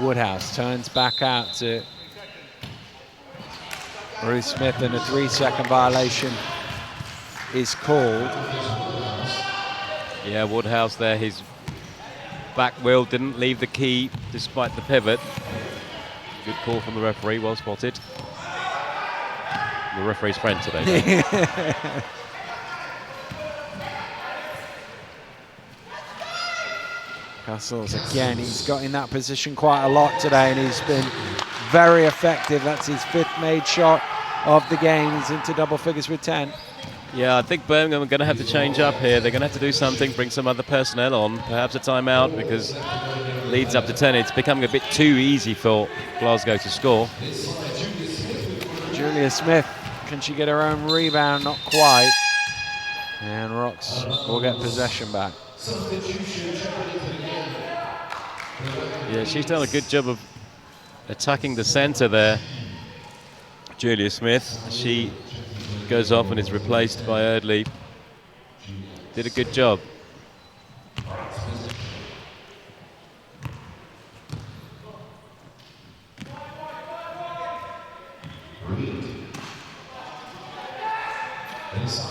Woodhouse, turns back out to Ruth Smith, and a 3-second violation is called. Yeah, Woodhouse there, his back wheel didn't leave the key despite the pivot. Good call from the referee, well spotted. The referee's friend today. Castles again, he's got in that position quite a lot today, and he's been very effective. That's his 5th made shot of the game. He's into double figures with 10. Yeah, I think Birmingham are going to have to change up here. They're going to have to do something, bring some other personnel on, perhaps a timeout, because leads up to 10. It's becoming a bit too easy for Glasgow to score. Julia Smith, can she get her own rebound? Not quite. And Rocks will get possession back. Yeah, she's done a good job of attacking the centre there, Julia Smith. She goes off and is replaced by Erdley. Did a good job.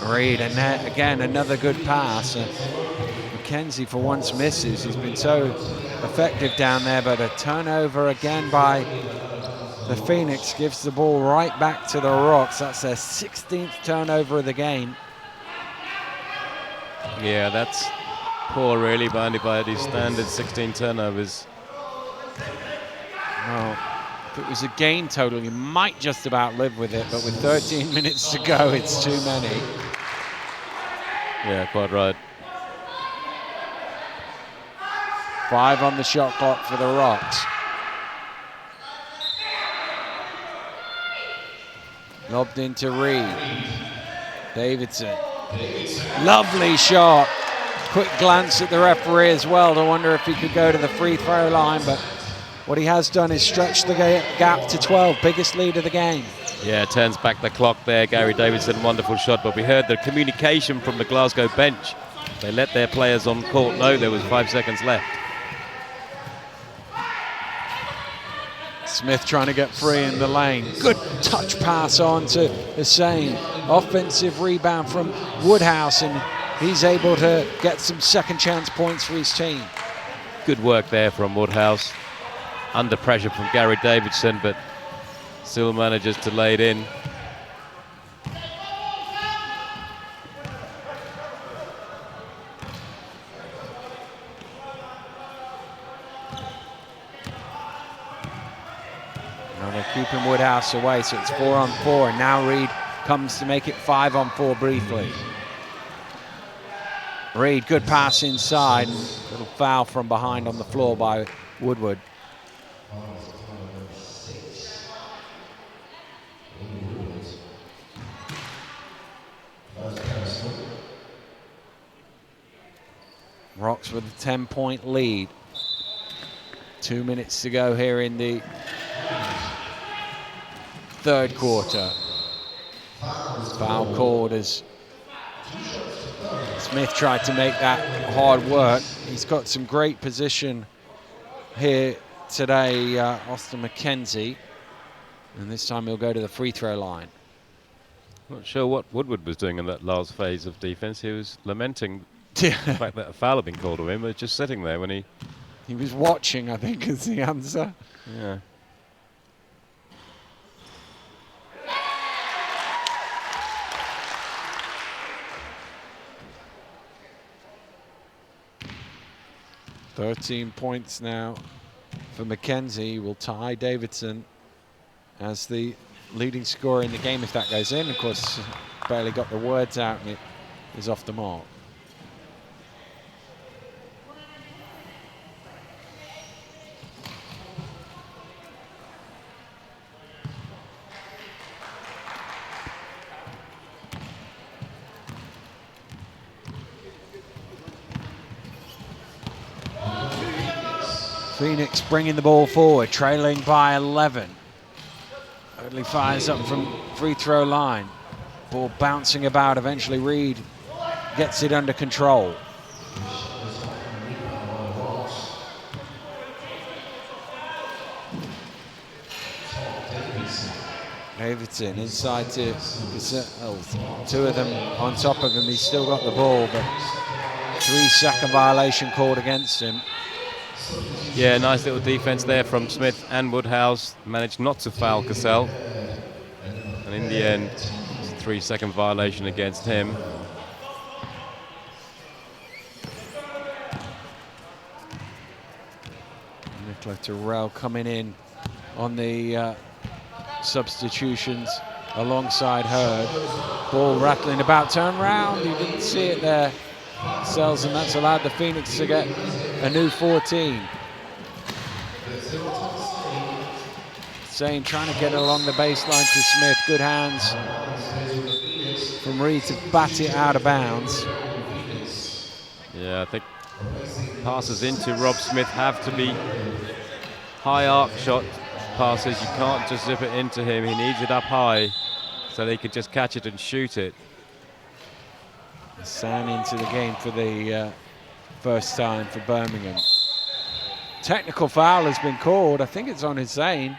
Reed, and there, again, another good pass. Mackenzie for once misses. He's been so effective down there, but a turnover again by the Phoenix gives the ball right back to the Rocks. That's their 16th turnover of the game. Yeah, that's poor really, by these standard 16 turnovers. Well, if it was a game total, you might just about live with it, but with 13 minutes to go, it's too many. Yeah, quite right. 5 on the shot clock for the Rocks. Lobbed into Reed. Davidson. Lovely shot. Quick glance at the referee as well to wonder if he could go to the free throw line, but what he has done is stretch the gap to 12, biggest lead of the game. Yeah, turns back the clock there. Gary Davidson, wonderful shot, but we heard the communication from the Glasgow bench. They let their players on court know there was 5 seconds left. Smith trying to get free in the lane. Good touch pass on to Hussein. Offensive rebound from Woodhouse, and he's able to get some second chance points for his team. Good work there from Woodhouse. Under pressure from Gary Davidson, but still manages to lay it in. They're keeping Woodhouse away, so it's 4 on 4, and now Reed comes to make it 5 on 4 briefly. Reed, good pass inside, and a little foul from behind on the floor by Woodward. Rocks with a 10-point lead. 2 minutes to go here in the third quarter. Foul called as Smith tried to make that hard work. He's got some great position here today, Austin McKenzie. And this time he'll go to the free throw line. Not sure what Woodward was doing in that last phase of defense. He was lamenting the fact that a foul had been called to him, but just sitting there when he... He was watching, I think, is the answer. Yeah. "13 points now for McKenzie. Will tie Davidson as the leading scorer in the game if that goes in. Of course, barely got the words out and it is off the mark. Phoenix bringing the ball forward, trailing by 11. Early fires up from free throw line. Ball bouncing about, eventually Reed gets it under control. Davidson inside to two of them on top of him. He's still got the ball, but 3-second violation called against him. Yeah, nice little defense there from Smith and Woodhouse. Managed not to foul Cassell. And in the end, it's a 3-second violation against him. Nicola Terrell coming in on the substitutions alongside Hurd. Ball rattling about, turn round, you didn't see it there. Sells, and that's allowed the Phoenix to get a new 14. Zane trying to get it along the baseline to Smith. Good hands from Reed to bat it out of bounds. Yeah, I think passes into Rob Smith have to be high arc shot passes. You can't just zip it into him. He needs it up high so they could just catch it and shoot it. San into the game for the first time for Birmingham. Technical foul has been called. I think it's on Hussein.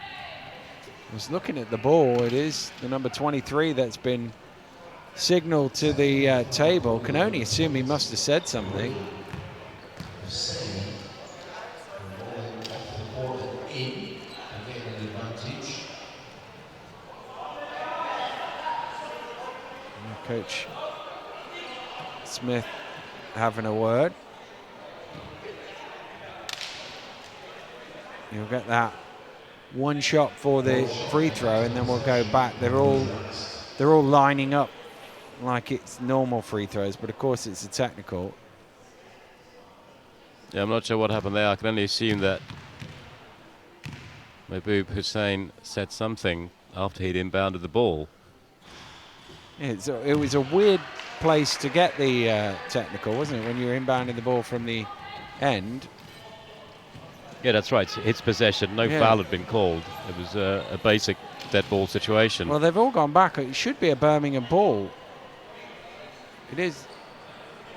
I was looking at the ball. It is the number 23 that's been signal to the table. Can only assume he must have said something. Coach Smith having a word. You'll get that one shot for the free throw, and then we'll go back. They're all lining up like it's normal free throws, but of course it's a technical. Yeah, I'm not sure what happened there. I can only assume that Mahbub Hussain said something after he'd inbounded the ball. It was a weird place to get the technical, wasn't it, when you were inbounding the ball from the end? Yeah, that's right. It's possession. No foul had been called. It was a basic dead ball situation. Well, they've all gone back. It should be a Birmingham ball. It is.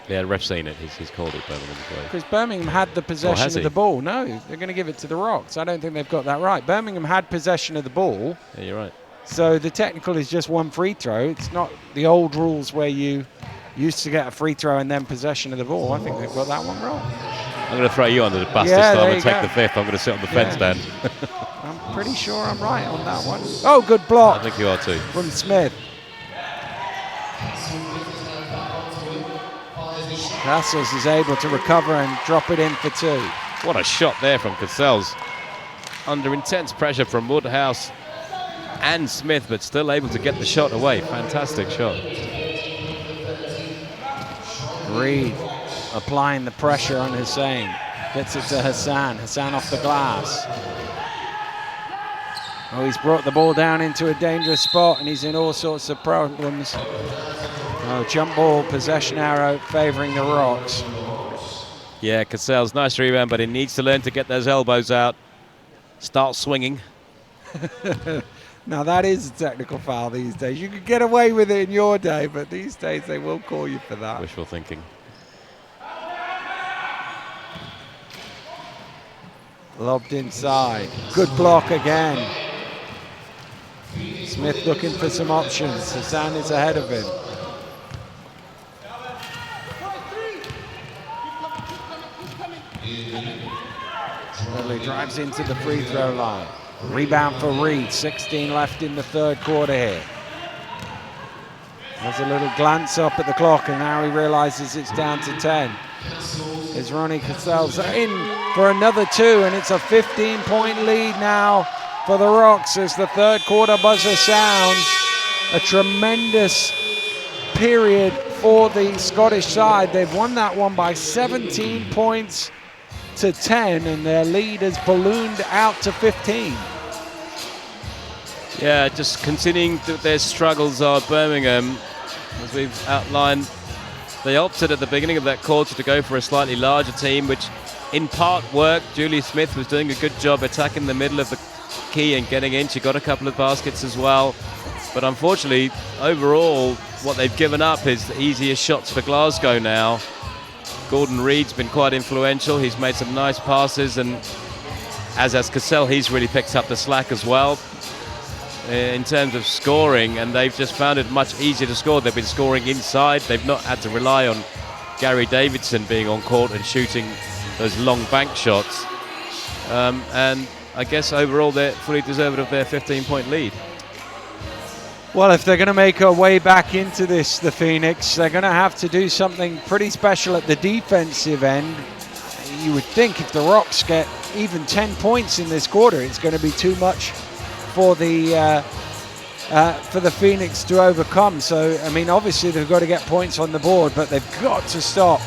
Yeah, the ref's seen it. He's called it Birmingham's way. Because Birmingham had the possession of the ball. No, they're going to give it to the Rocks. I don't think they've got that right. Birmingham had possession of the ball. Yeah, you're right. So the technical is just one free throw. It's not the old rules where you used to get a free throw and then possession of the ball. I think they've got that one wrong. I'm going to throw you under the bus this time and take the fifth. I'm going to sit on the fence stand. I'm pretty sure I'm right on that one. Oh, good block. I think you are too. From Smith. Castles is able to recover and drop it in for two. What a shot there from Cassels. Under intense pressure from Woodhouse and Smith, but still able to get the shot away. Fantastic shot. Reed applying the pressure on Hussain. Gets it to Hassan. Hassan off the glass. Oh, he's brought the ball down into a dangerous spot and he's in all sorts of problems. Oh, jump ball, possession arrow favoring the Rocks. Yeah, Cassels, nice rebound, but he needs to learn to get those elbows out. Start swinging. Now that is a technical foul these days. You could get away with it in your day, but these days they will call you for that. Wishful thinking. Lobbed inside. Good block again. Smith looking for some options. Hassan is ahead of him. Bradley drives into the free throw line. Rebound for Reed. 16 left in the third quarter here. Has a little glance up at the clock and now he realizes it's down to 10. Is Ronnie Cassels in for another two, and it's a 15-point lead now for the Rocks as the third quarter buzzer sounds. A tremendous period for the Scottish side. They've won that one by 17 points to 10, and their lead has ballooned out to 15. Yeah, just continuing their struggles are Birmingham. As we've outlined, they opted at the beginning of that quarter to go for a slightly larger team, which in part worked. Julie Smith was doing a good job attacking the middle of the key and getting in. She got a couple of baskets as well. But unfortunately, overall, what they've given up is the easier shots for Glasgow now. Gordon Reed's been quite influential. He's made some nice passes, and as has Cassell, he's really picked up the slack as well in terms of scoring, and they've just found it much easier to score. They've been scoring inside. They've not had to rely on Gary Davidson being on court and shooting those long bank shots. And I guess overall they're fully deserved of their 15-point lead. Well, if they're going to make a way back into this, the Phoenix, they're going to have to do something pretty special at the defensive end. You would think if the Rocks get even 10 points in this quarter, it's going to be too much for the Phoenix to overcome. So, I mean, obviously they've got to get points on the board, but they've got to stop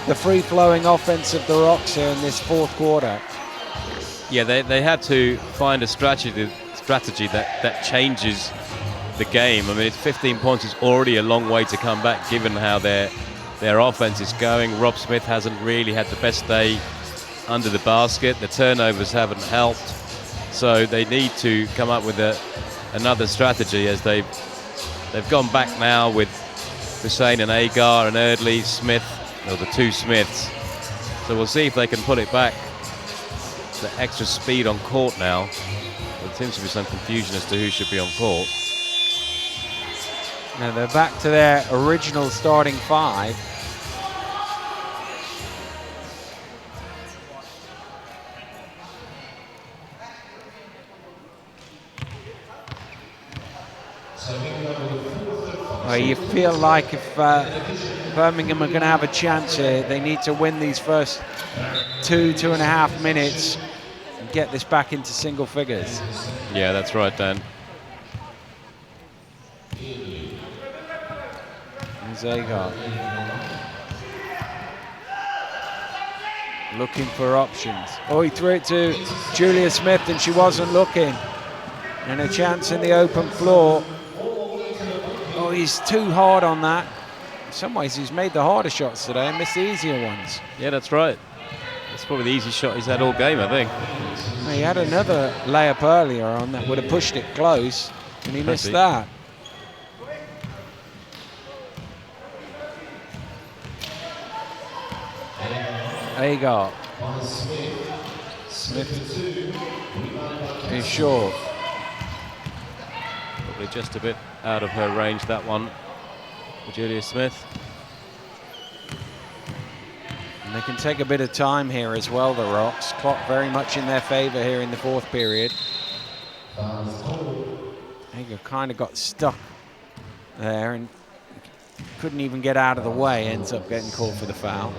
the free-flowing offense of the Rocks here in this fourth quarter. Yeah, they have to find a strategy that changes the game. I mean, it's 15 points is already a long way to come back, given how their offense is going. Rob Smith hasn't really had the best day under the basket. The turnovers haven't helped. So they need to come up with another strategy, as they've gone back now with Hussain and Agar and Erdley, Smith, or the two Smiths. So we'll see if they can put it back. The extra speed on court now. There seems to be some confusion as to who should be on court. Now they're back to their original starting 5. Well, you feel like if Birmingham are going to have a chance here, they need to win these first 2.5 minutes and get this back into single figures. Yeah, that's right, Dan. Zagar looking for options. Oh, he threw it to Julia Smith and she wasn't looking. And a chance in the open floor. Oh, he's too hard on that. In some ways, he's made the harder shots today and missed the easier ones. Yeah, that's right. That's probably the easiest shot he's had all game, I think. Well, he had another layup earlier on that would have pushed it close, and he missed that. Agar. Smith is short. Probably just a bit out of her range, that one, for Julia Smith. And they can take a bit of time here as well, the Rocks. Clock very much in their favour here in the 4th period. Agar kind of got stuck there and couldn't even get out of the way, ends up getting called for the foul.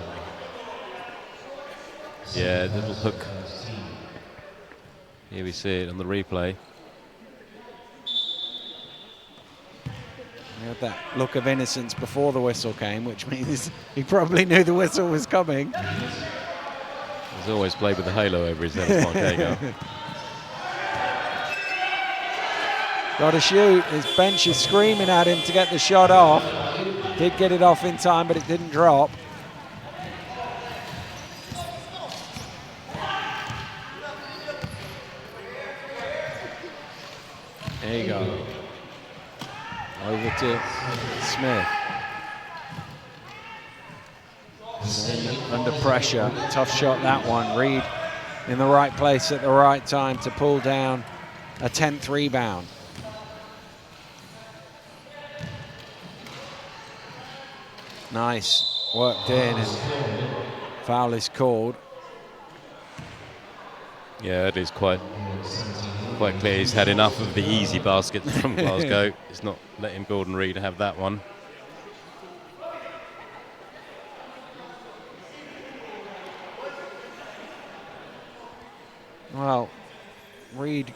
Yeah, little hook. Here we see it on the replay. He had that look of innocence before the whistle came, which means he probably knew the whistle was coming. He's always played with the halo over his head, Mark Agar. Got to shoot. His bench is screaming at him to get the shot off. Did get it off in time, but it didn't drop. There you go. Over to Smith. Under pressure. Tough shot, that one. Reed in the right place at the right time to pull down a 10th rebound. Nice. Worked in and foul is called. Yeah, it is quite clear he's had enough of the easy basket from Glasgow. He's not letting Gordon Reed have that one. Well, Reed,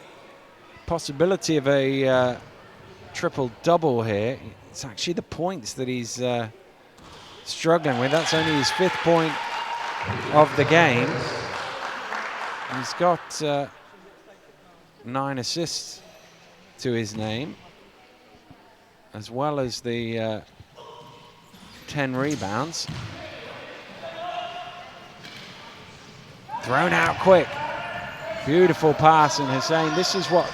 possibility of a triple-double here. It's actually the points that he's struggling with. That's only his 5th point of the game. He's got 9 assists to his name, as well as the 10 rebounds. Thrown out quick. Beautiful pass, and Hussein, this is what,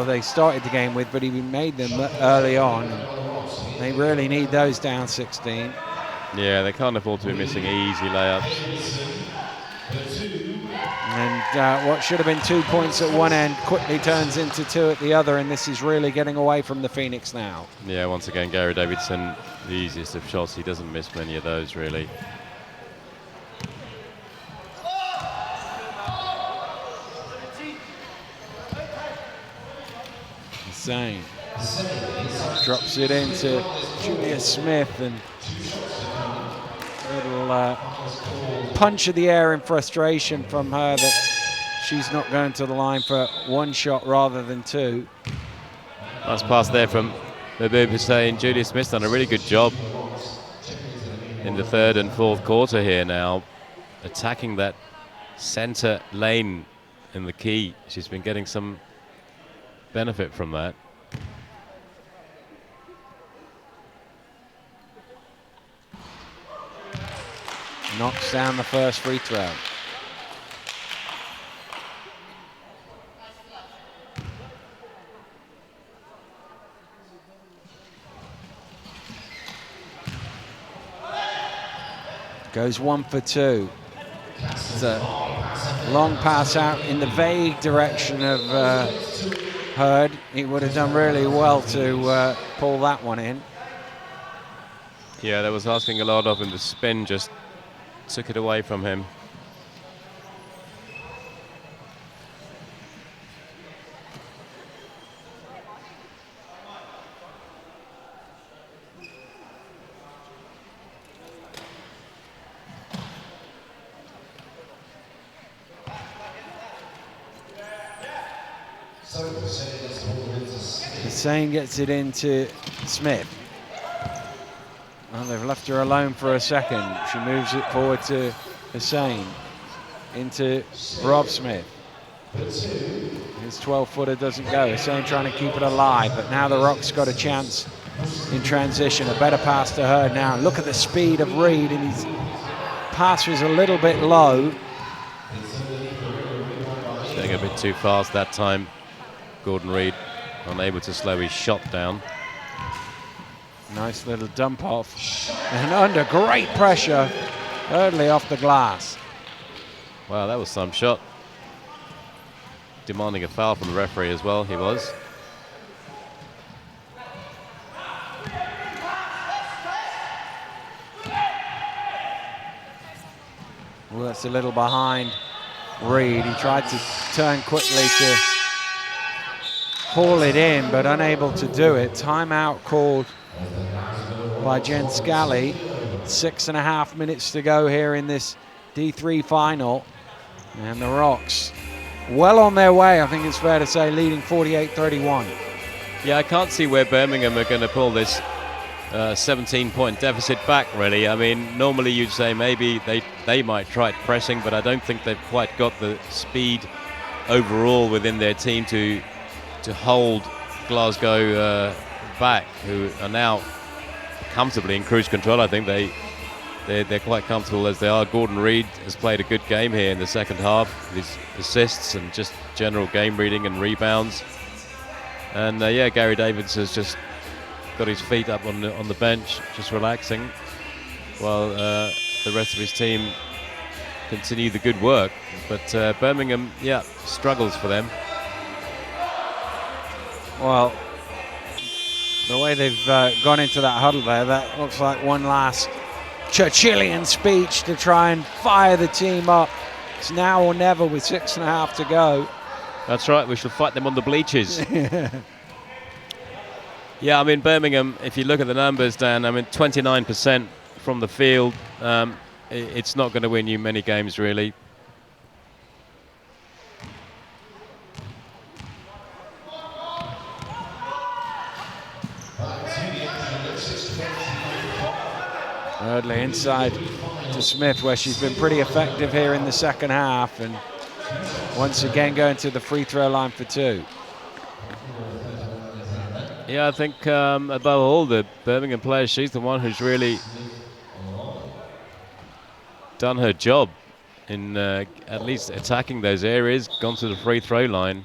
they started the game with, but he made them early on. They really need those down 16. Yeah, they can't afford to be missing easy layups. And what should have been 2 points at one end quickly turns into 2 at the other, and this is really getting away from the Phoenix now. Yeah, once again, Gary Davidson, the easiest of shots. He doesn't miss many of those, really. Insane. Drops it into Julia Smith, and little punch of the air in frustration from her that she's not going to the line for 1 shot rather than 2. Nice pass there from Mahbub Hussein. Julia Smith's done a really good job in the 3rd and 4th quarter here now, attacking that center lane in the key. She's been getting some benefit from that. Knocks down the first free throw. Goes 1 for 2. It's a long pass out in the vague direction of Hurd, he would have done really well to pull that one in. Yeah, that was asking a lot of him. The spin just took it away from him. Hussein gets it into Smith. Well, they've left her alone for a second. She moves it forward to Hussein. Into Rob Smith. His 12-footer doesn't go. Hussein trying to keep it alive, but now the Rock's got a chance in transition. A better pass to her now. Look at the speed of Reed, and his pass was a little bit low. Going a bit too fast that time. Gordon Reed unable to slow his shot down. Nice little dump off. And under great pressure, early off the glass. Wow, that was some shot. Demanding a foul from the referee as well, he was. Well, that's a little behind Reed. He tried to turn quickly to haul it in, but unable to do it. Timeout called by Jen Scally. 6.5 minutes to go here in this D3 final. And the Rocks well on their way, I think it's fair to say, leading 48-31. Yeah, I can't see where Birmingham are going to pull this 17-point deficit back, really. I mean, normally you'd say maybe they might try pressing, but I don't think they've quite got the speed overall within their team to hold Glasgow back, who are now comfortably in cruise control. I think they're quite comfortable as they are. Gordon Reed has played a good game here in the second half with his assists and just general game reading and rebounds. And yeah, Gary Davids has just got his feet up on the bench, just relaxing, while the rest of his team continue the good work. But Birmingham, yeah, struggles for them. Well, the way they've gone into that huddle there, that looks like one last Churchillian speech to try and fire the team up. It's now or never with 6.5 to go. That's right, we shall fight them on the bleachers. Yeah, I mean, Birmingham, if you look at the numbers, Dan, I mean, 29% from the field. It's not going to win you many games, really. Early inside to Smith, where she's been pretty effective here in the second half, and once again going to the free throw line for 2. Yeah, I think above all the Birmingham players, she's the one who's really done her job in at least attacking those areas, gone to the free throw line.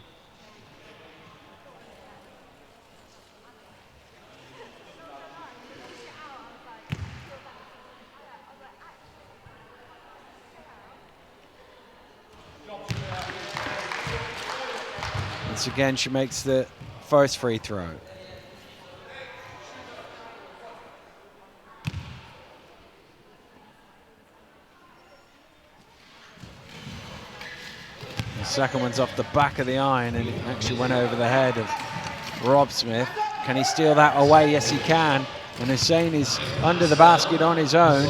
Once again, she makes the first free throw. The second one's off the back of the iron, and it actually went over the head of Rob Smith. Can he steal that away? Yes, he can. And Hussein is under the basket on his own,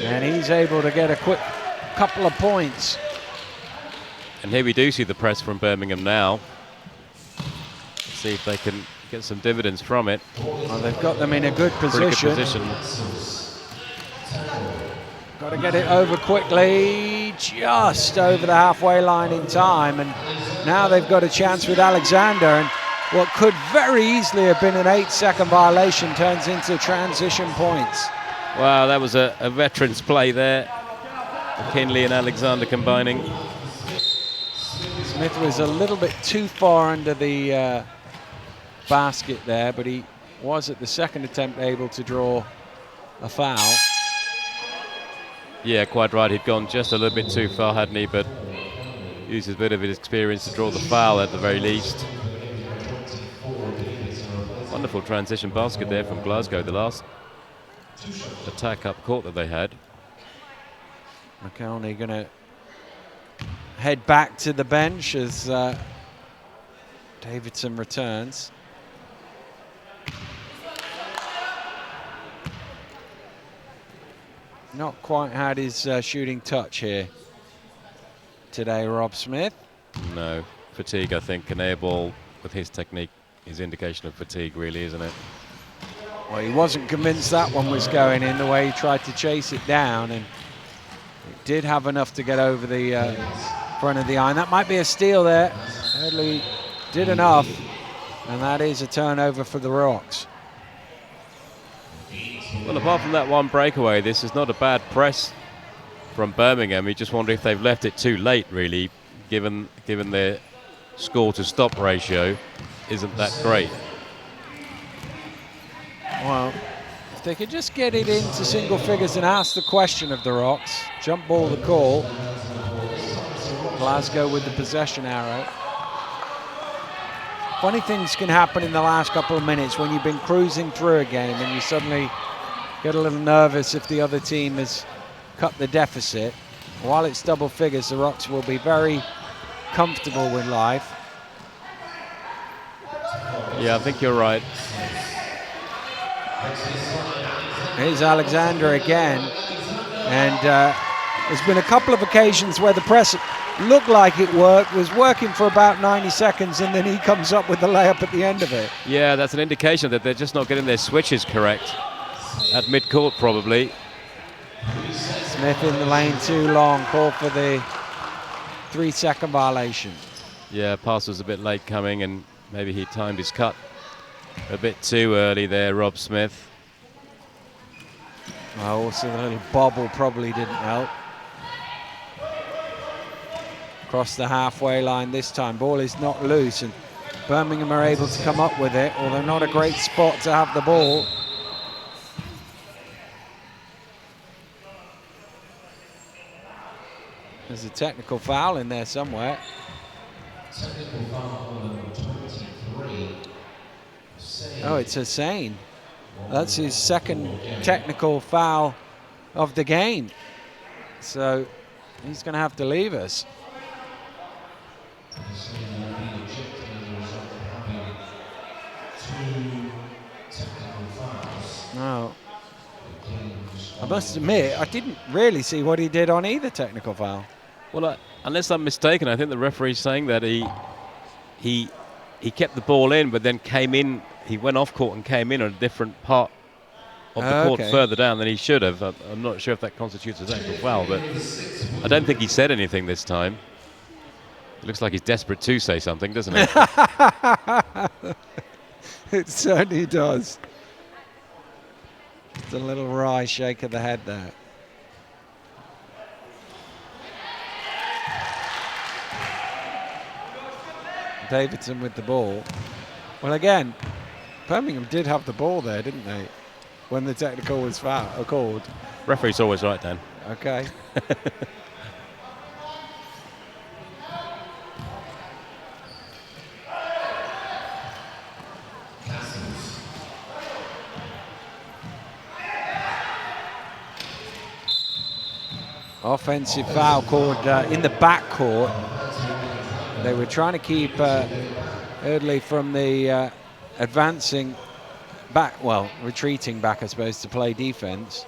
and he's able to get a quick couple of points. And here we do see the press from Birmingham now. See if they can get some dividends from it. Well, they've got them in a good position. Got to get it over quickly, just over the halfway line in time, and now they've got a chance with Alexander, and what could very easily have been an 8-second violation turns into transition points. Wow, that was a veteran's play there. McKinley and Alexander combining. Smith was a little bit too far under the basket there, but he was at the second attempt able to draw a foul. Yeah, quite right. He'd gone just a little bit too far, hadn't he? But used a bit of his experience to draw the foul at the very least. Wonderful transition basket there from Glasgow, the last attack up court that they had. McElney going to head back to the bench as Davidson returns. Not quite had his shooting touch here today, Rob Smith. No, fatigue, I think. An air ball with his technique is indication of fatigue, really, isn't it? Well, he wasn't convinced that one was going in the way he tried to chase it down, and it did have enough to get over the front of the iron. That might be a steal there. Hurdley did enough, and that is a turnover for the Rocks. Well, apart from that one breakaway, this is not a bad press from Birmingham. You just wonder if they've left it too late, really, given their score-to-stop ratio isn't that great. Well, if they could just get it into single figures and ask the question of the Rocks. Jump ball the call. Glasgow with the possession arrow. Funny things can happen in the last couple of minutes when you've been cruising through a game and you suddenly get a little nervous if the other team has cut the deficit. While it's double figures, the Rocks will be very comfortable with life. Yeah, I think you're right. Here's Alexander again, and there's been a couple of occasions where the press looked like it was working for about 90 seconds, and then he comes up with the layup at the end of it. Yeah, that's an indication that they're just not getting their switches correct at mid-court, probably. Smith in the lane too long, call for the 3-second violation. Yeah, pass was a bit late coming, and maybe he timed his cut a bit too early there, Rob Smith. Oh, also the little bobble probably didn't help. Across the halfway line this time. Ball is not loose, and Birmingham are able to come up with it, although not a great spot to have the ball. There's a technical foul in there somewhere. Technical foul number 23. Oh, it's Hussein. That's his second technical foul of the game. So he's going to have to leave us. No. I must admit, I didn't really see what he did on either technical foul. Well, unless I'm mistaken, I think the referee's saying that he kept the ball in, but then came in. He went off court and came in on a different part of the court further down than he should have. I'm not sure if that constitutes a technical foul, but I don't think he said anything this time. It looks like he's desperate to say something, doesn't it? It certainly does. It's a little wry shake of the head there. Davidson with the ball. Well, again, Birmingham did have the ball there, didn't they? When the technical was called. Referee's always right, Dan. Okay. Offensive foul called in the backcourt. They were trying to keep Hurdley from the advancing back, well, retreating back, I suppose, to play defense.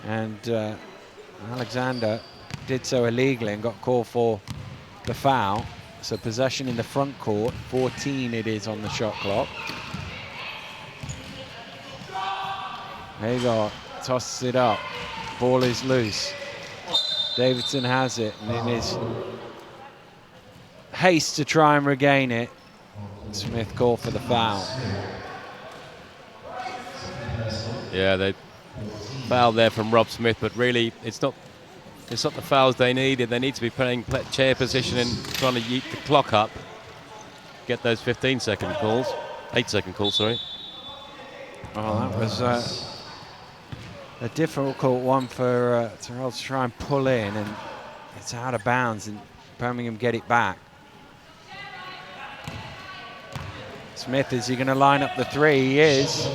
And Alexander did so illegally and got called for the foul. So possession in the front court, 14 it is on the shot clock. There you go, tosses it up. Ball is loose. Davidson has it, and in his haste to try and regain it, Smith called for the foul. Yeah, they fouled there from Rob Smith, but really it's not the fouls they needed. They need to be playing chair position and trying to yeet the clock up, get those 15-second calls, 8-second calls, sorry. Oh, that was a difficult one for Terrell to try and pull in, and it's out of bounds, and Birmingham get it back. Smith, is he going to line up the three? He is.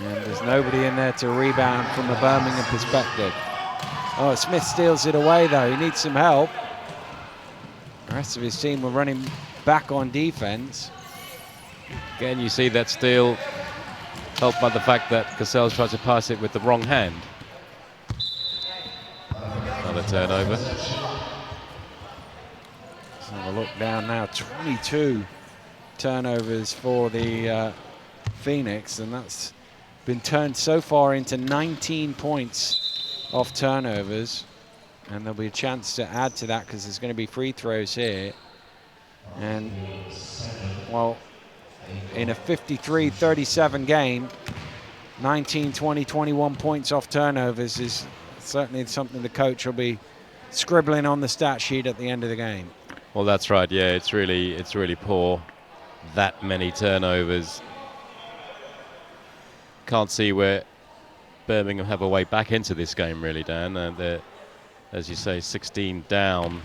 And there's nobody in there to rebound from a Birmingham perspective. Oh, Smith steals it away though. He needs some help. The rest of his team were running back on defense. Again, you see that steal helped by the fact that Cassell's tried to pass it with the wrong hand. Another turnover. Let's have a look down now. 22 turnovers for the Phoenix, and that's been turned so far into 19 points off turnovers. And there'll be a chance to add to that because there's going to be free throws here. And, well, in a 53-37 game, 19, 20, 21 points off turnovers is certainly something the coach will be scribbling on the stat sheet at the end of the game. Well, that's right. Yeah, it's really poor. That many turnovers. Can't see where Birmingham have a way back into this game, really, Dan. They're, as you say, 16 down,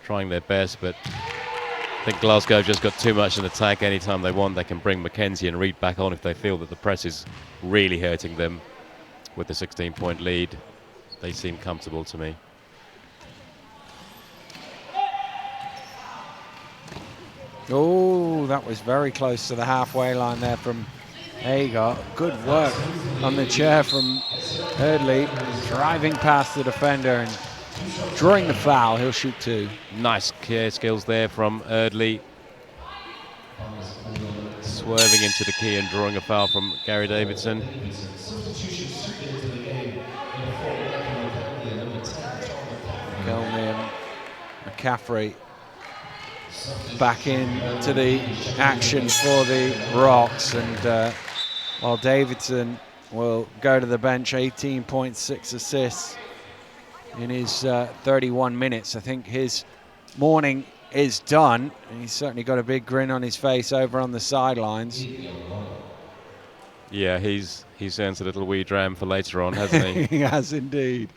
trying their best, but I think Glasgow just got too much in attack. Anytime they want, they can bring McKenzie and Reed back on if they feel that the press is really hurting them. With the 16-point lead, they seem comfortable to me. Oh, that was very close to the halfway line there from Agar. Good work on the chair from Eardley, driving past the defender and drawing the foul. He'll shoot two. Nice care skills there from Eardley. Swerving into the key and drawing a foul from Gary Davidson. Kelly and McCaffrey back into the action for the Rocks, and while Davidson will go to the bench, 18.6 assists in his 31 minutes. I think his morning is done, and he's certainly got a big grin on his face over on the sidelines. Yeah, he's earned a little wee dram for later on, hasn't he? He has indeed.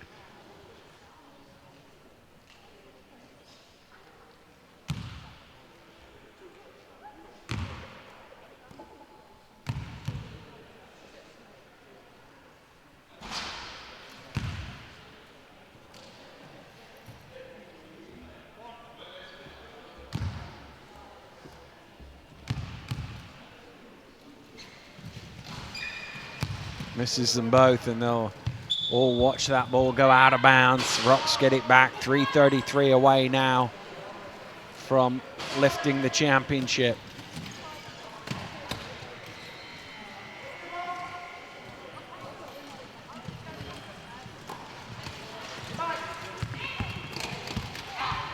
Misses them both, and they'll all watch that ball go out of bounds. Rocks get it back. 3:33 away now from lifting the championship.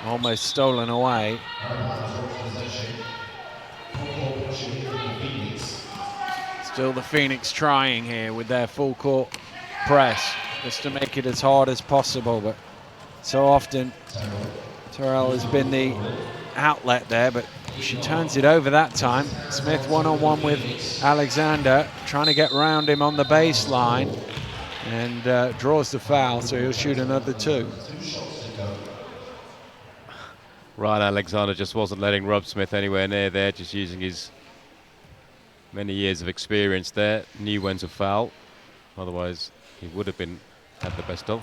Almost stolen away. Still the Phoenix trying here with their full court press just to make it as hard as possible, but so often Terrell has been the outlet there, but she turns it over that time. Smith one-on-one with Alexander, trying to get around him on the baseline, and draws the foul, so he'll shoot another two. Ryan Alexander just wasn't letting Rob Smith anywhere near there, just using his many years of experience there. Knew when to foul, otherwise he would have been at the best of.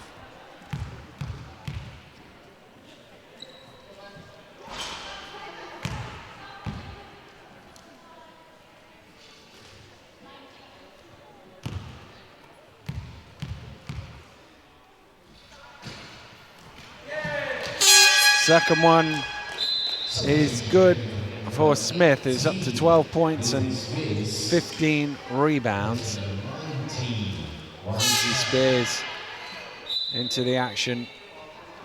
Second one is good for Smith, who's up to 12 points and 15 rebounds. Lindsay Spears into the action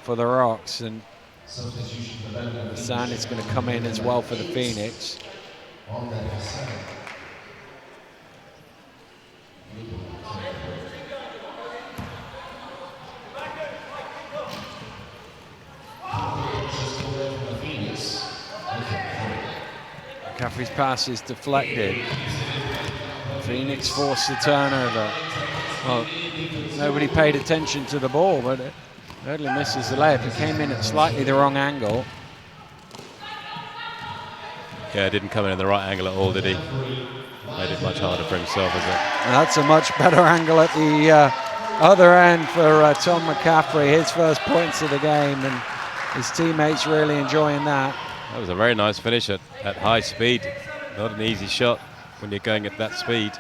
for the Rocks, and Hassan is going to come in as well for the Phoenix. McCaffrey's pass is deflected. Phoenix forced the turnover. Well, nobody paid attention to the ball, but Eardley misses the layup. He came in at slightly the wrong angle. Yeah, didn't come in at the right angle at all, did he? Made it much harder for himself, is it? That's a much better angle at the other end for Tom McCaffrey. His first points of the game, and his teammates really enjoying that. That was a very nice finish at high speed. Not an easy shot when you're going at that speed.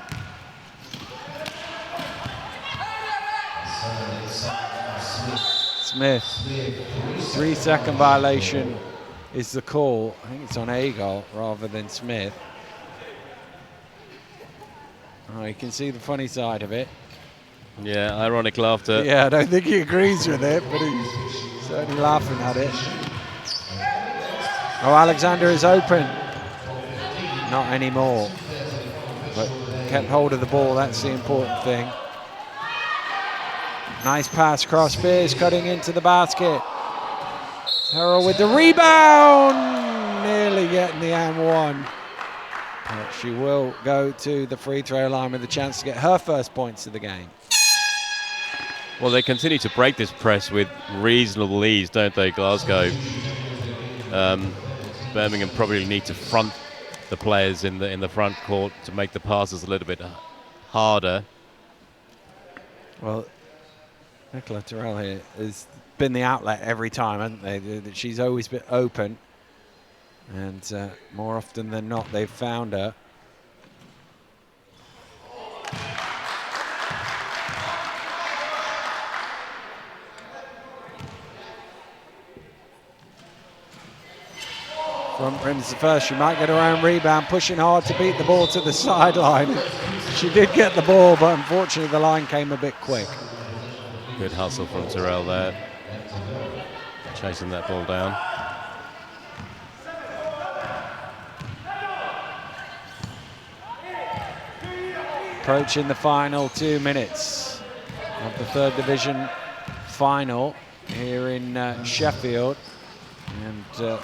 Smith, 3-second violation is the call. I think it's on Agol rather than Smith. Oh, you can see the funny side of it. Yeah, ironic laughter. Yeah, I don't think he agrees with it, but he's certainly laughing at it. Oh, Alexander is open. Not anymore. But kept hold of the ball, that's the important thing. Nice pass across, Spears cutting into the basket. Terrell with the rebound. Nearly getting the and one. But she will go to the free throw line with a chance to get her first points of the game. Well, they continue to break this press with reasonable ease, don't they, Glasgow? Birmingham probably need to front the players in the front court to make the passes a little bit harder. Well, Nicola Terrell here has been the outlet every time, hasn't they? She's always been open, and more often than not, they've found her. Front rim's the first. She might get her own rebound, pushing hard to beat the ball to the sideline. She did get the ball, but unfortunately the line came a bit quick. Good hustle from Terrell there, chasing that ball down. Approaching the final 2 minutes of the third division final here in Sheffield. And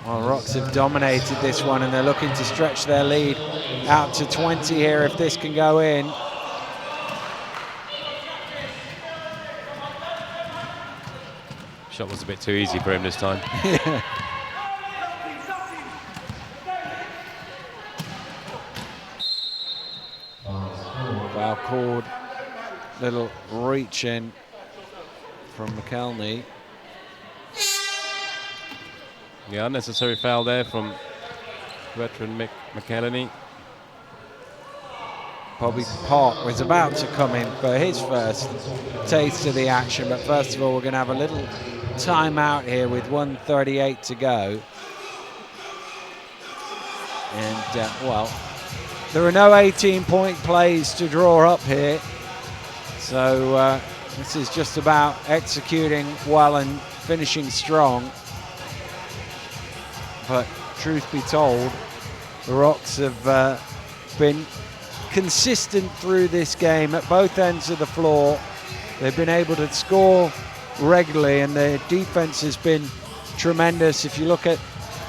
well, Rocks have dominated this one, and they're looking to stretch their lead out to 20 here if this can go in. Shot was a bit too easy for him this time. Yeah. Foul called. Little reach in from McElney. Yeah, unnecessary foul there from veteran McElney. Bobby Park was about to come in for his first taste of the action, but first of all, we're going to have a little timeout here with 1:38 to go. And, well, there are no 18-point plays to draw up here. So this is just about executing well and finishing strong. But truth be told, the Rocks have been consistent through this game at both ends of the floor. They've been able to score regularly, and their defense has been tremendous. If you look at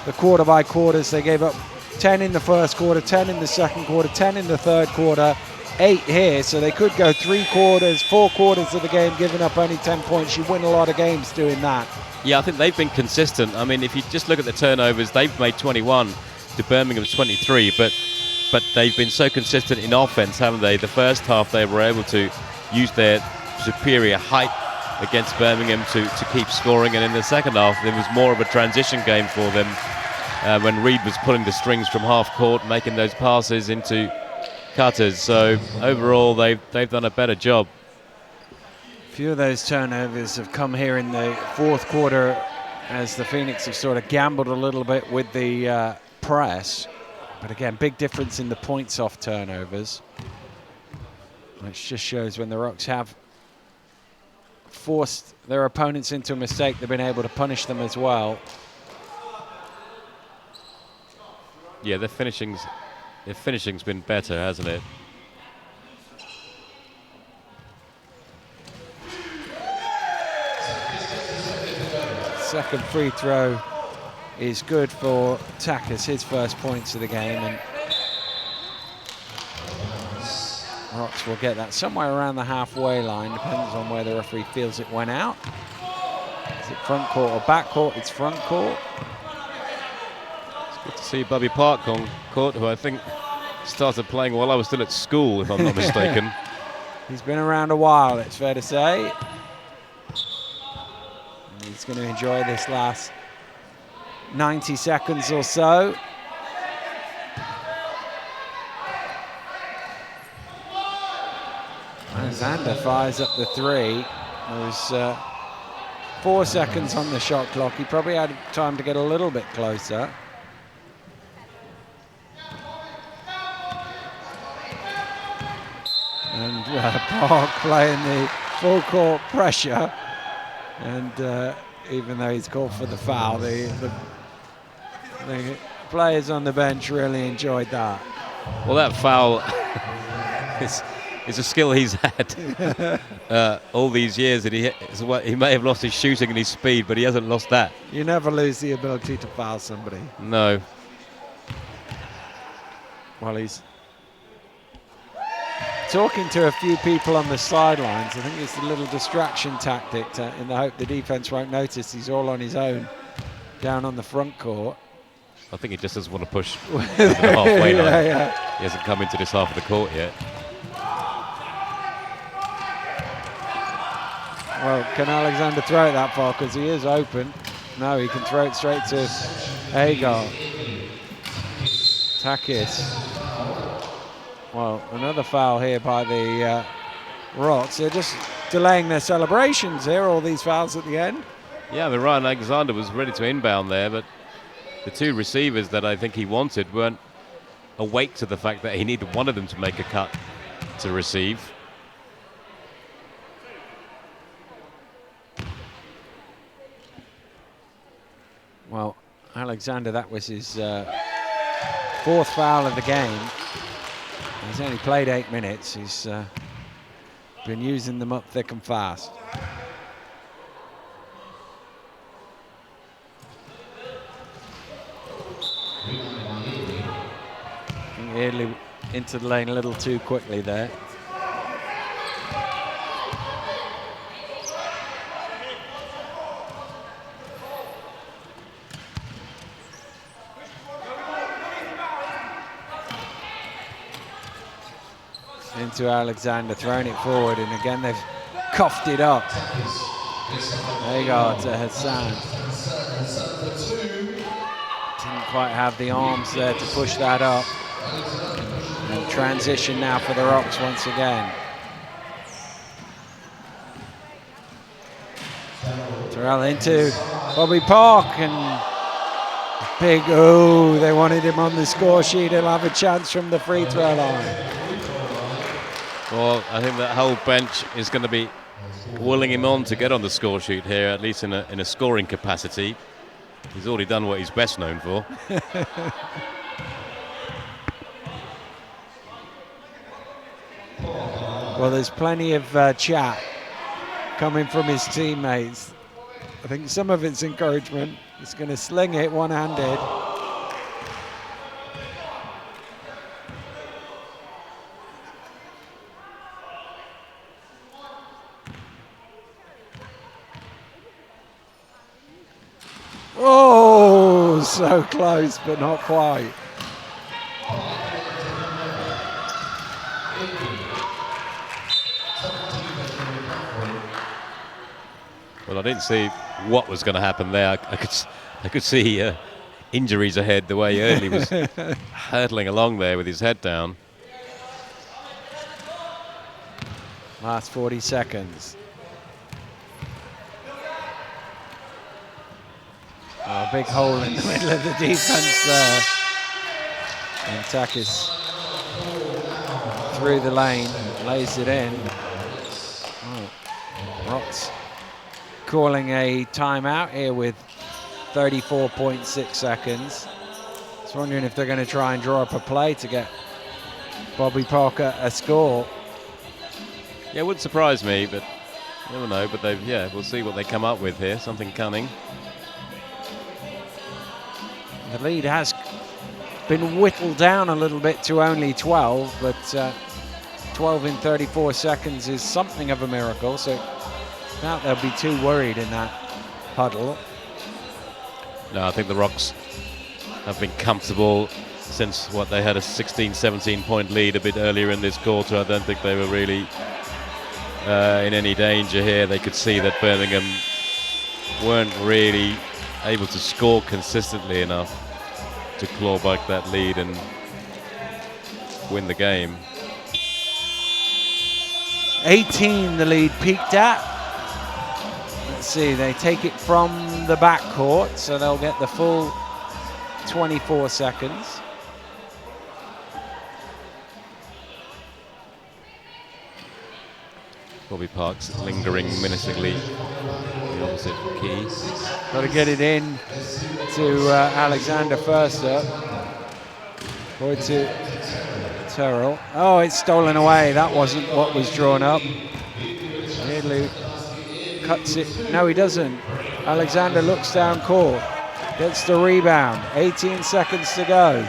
the quarter by quarters, they gave up 10 in the first quarter, 10 in the second quarter, 10 in the third quarter, 8 here. So they could go 3 quarters, 4 quarters of the game giving up only 10 points. You win a lot of games doing that. Yeah, I think they've been consistent. I mean, if you just look at the turnovers, they've made 21 to Birmingham's 23, but they've been so consistent in offense, haven't they? The first half they were able to use their superior height against Birmingham to keep scoring, and in the second half there was more of a transition game for them when Reed was pulling the strings from half court, making those passes into cutters. So overall they've done a better job. A few of those turnovers have come here in the fourth quarter as the Phoenix have sort of gambled a little bit with the press. But again, big difference in the points off turnovers, which just shows when the Rocks have forced their opponents into a mistake, they've been able to punish them as well. Yeah, their finishing's been better, hasn't it? Second free throw is good for Takas, his first points of the game, and Rocks will get that somewhere around the halfway line, depends on where the referee feels it went out. Is it front court or back court? It's front court. It's Good to see Bobby Park on court, who I think started playing while I was still at school, if I'm not mistaken. He's been around a while, it's fair to say. And he's going to enjoy this last 90 seconds or so. Alexander fires up the three. There's 4 seconds on the shot clock. He probably had time to get a little bit closer. And Park playing the full court pressure. And even though he's called for the foul, the players on the bench really enjoyed that. Well, that foul is a skill he's had all these years. And he may have lost his shooting and his speed, but he hasn't lost that. You never lose the ability to foul somebody. No. Well, he's talking to a few people on the sidelines. I think it's a little distraction tactic in the hope the defense won't notice he's all on his own down on the front court. I think he just doesn't want to push the halfway line. Yeah. He hasn't come into this half of the court yet. Well, can Alexander throw it that far? Because he is open. No, he can throw it straight to Hagar. Takis. Well, another foul here by the Rocks. They're just delaying their celebrations here, all these fouls at the end. Yeah, I mean, Ryan Alexander was ready to inbound there, but the two receivers that I think he wanted weren't awake to the fact that he needed one of them to make a cut to receive. Well, Alexander, that was his fourth foul of the game. He's only played 8 minutes. He's been using them up thick and fast. I think Eardley into the lane a little too quickly there. Into Alexander, throwing it forward, and again they've coughed it up. There you go, to Hassan. Didn't quite have the arms there to push that up. And transition now for the Rocks once again. Terrell into Bobby Park, and big, oh, they wanted him on the score sheet. He'll have a chance from the free throw line. Well, I think that whole bench is going to be willing him on to get on the score sheet here, at least in a scoring capacity. He's already done what he's best known for. Well, there's plenty of chat coming from his teammates. I think some of it's encouragement. He's going to sling it one-handed. Oh, so close, but not quite. Well, I didn't see what was going to happen there. I could see injuries ahead the way Eardley was hurtling along there with his head down. Last 40 seconds. Oh, a big hole in the middle of the defense there. And Takis through the lane, lays it in. Oh, Rocks calling a timeout here with 34.6 seconds. Just wondering if they're going to try and draw up a play to get Bobby Parker a score. Yeah, it wouldn't surprise me, but you never know. But we'll see what they come up with here. Something cunning. The lead has been whittled down a little bit to only 12, but 12 in 34 seconds is something of a miracle, so I doubt they'll be too worried in that huddle. No, I think the Rocks have been comfortable since they had a 16-17 point lead a bit earlier in this quarter. I don't think they were really in any danger here. They could see that Birmingham weren't really able to score consistently enough to claw back that lead and win the game. 18 the lead peaked at. Let's see, they take it from the backcourt, so they'll get the full 24 seconds. Bobby Parks lingering menacingly the opposite key. Got to get it in to Alexander first up. Boy to Terrell. Oh, it's stolen away. That wasn't what was drawn up. Nearly cuts it. No, he doesn't. Alexander looks down court. Gets the rebound. 18 seconds to go.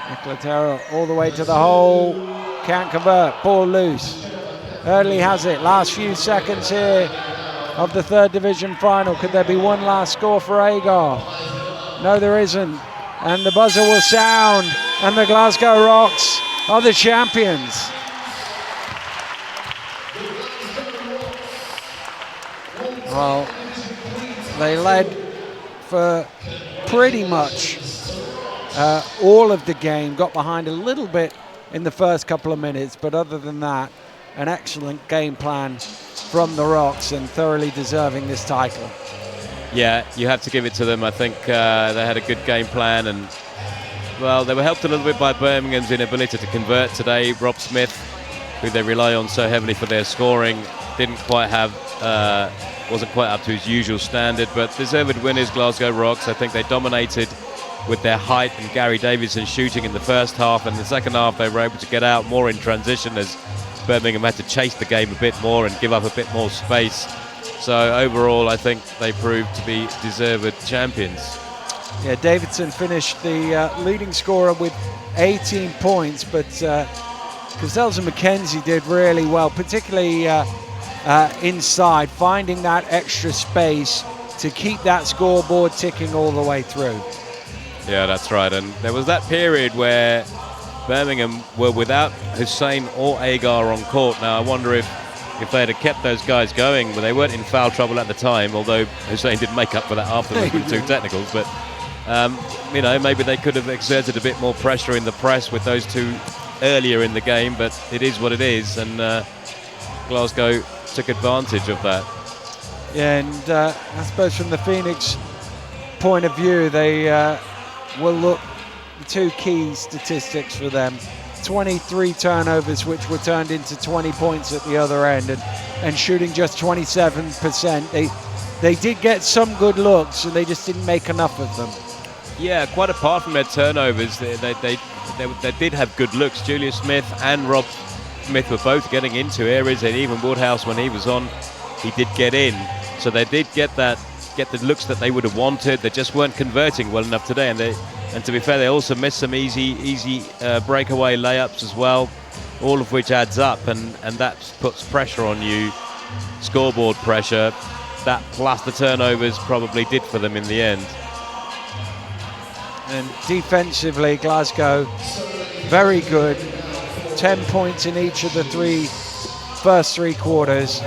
Nicola Terrell all the way to the hole. Can't convert. Ball loose. Hurley has it. Last few seconds here of the third division final. Could there be one last score for Agar? No, there isn't. And the buzzer will sound. And the Glasgow Rocks are the champions. Well, they led for pretty much all of the game. Got behind a little bit in the first couple of minutes, but other than that, an excellent game plan from the Rocks and thoroughly deserving this title. Yeah, you have to give it to them. I think they had a good game plan, and well, they were helped a little bit by Birmingham's inability to convert today. Rob Smith, who they rely on so heavily for their scoring, wasn't quite up to his usual standard, but deserved winners, Glasgow Rocks. I think they dominated with their height and Gary Davidson shooting in the first half, and the second half they were able to get out more in transition as Birmingham had to chase the game a bit more and give up a bit more space. So overall, I think they proved to be deserved champions. Yeah, Davidson finished the leading scorer with 18 points, but Gazelles and McKenzie did really well, particularly inside, finding that extra space to keep that scoreboard ticking all the way through. Yeah, that's right. And there was that period where Birmingham were without Hussein or Agar on court. Now, I wonder if they'd have kept those guys going, but they weren't in foul trouble at the time, although Hussein did make up for that afterwards with 2 technicals. But, maybe they could have exerted a bit more pressure in the press with those 2 earlier in the game, but it is what it is, and Glasgow took advantage of that. Yeah, and I suppose from the Phoenix point of view, they will look the 2 key statistics for them. 23 turnovers, which were turned into 20 points at the other end, and shooting just 27%. They did get some good looks, and they just didn't make enough of them. Yeah, quite apart from their turnovers, they did have good looks. Julius Smith and Rob Smith were both getting into areas, and even Woodhouse, when he was on, he did get in. So they did get the looks that they would have wanted. They just weren't converting well enough today, and to be fair, they also missed some easy breakaway layups as well, all of which adds up, and that puts pressure on you, scoreboard pressure. That plus the turnovers probably did for them in the end. And defensively, Glasgow, very good. 10 points in each of the first three quarters.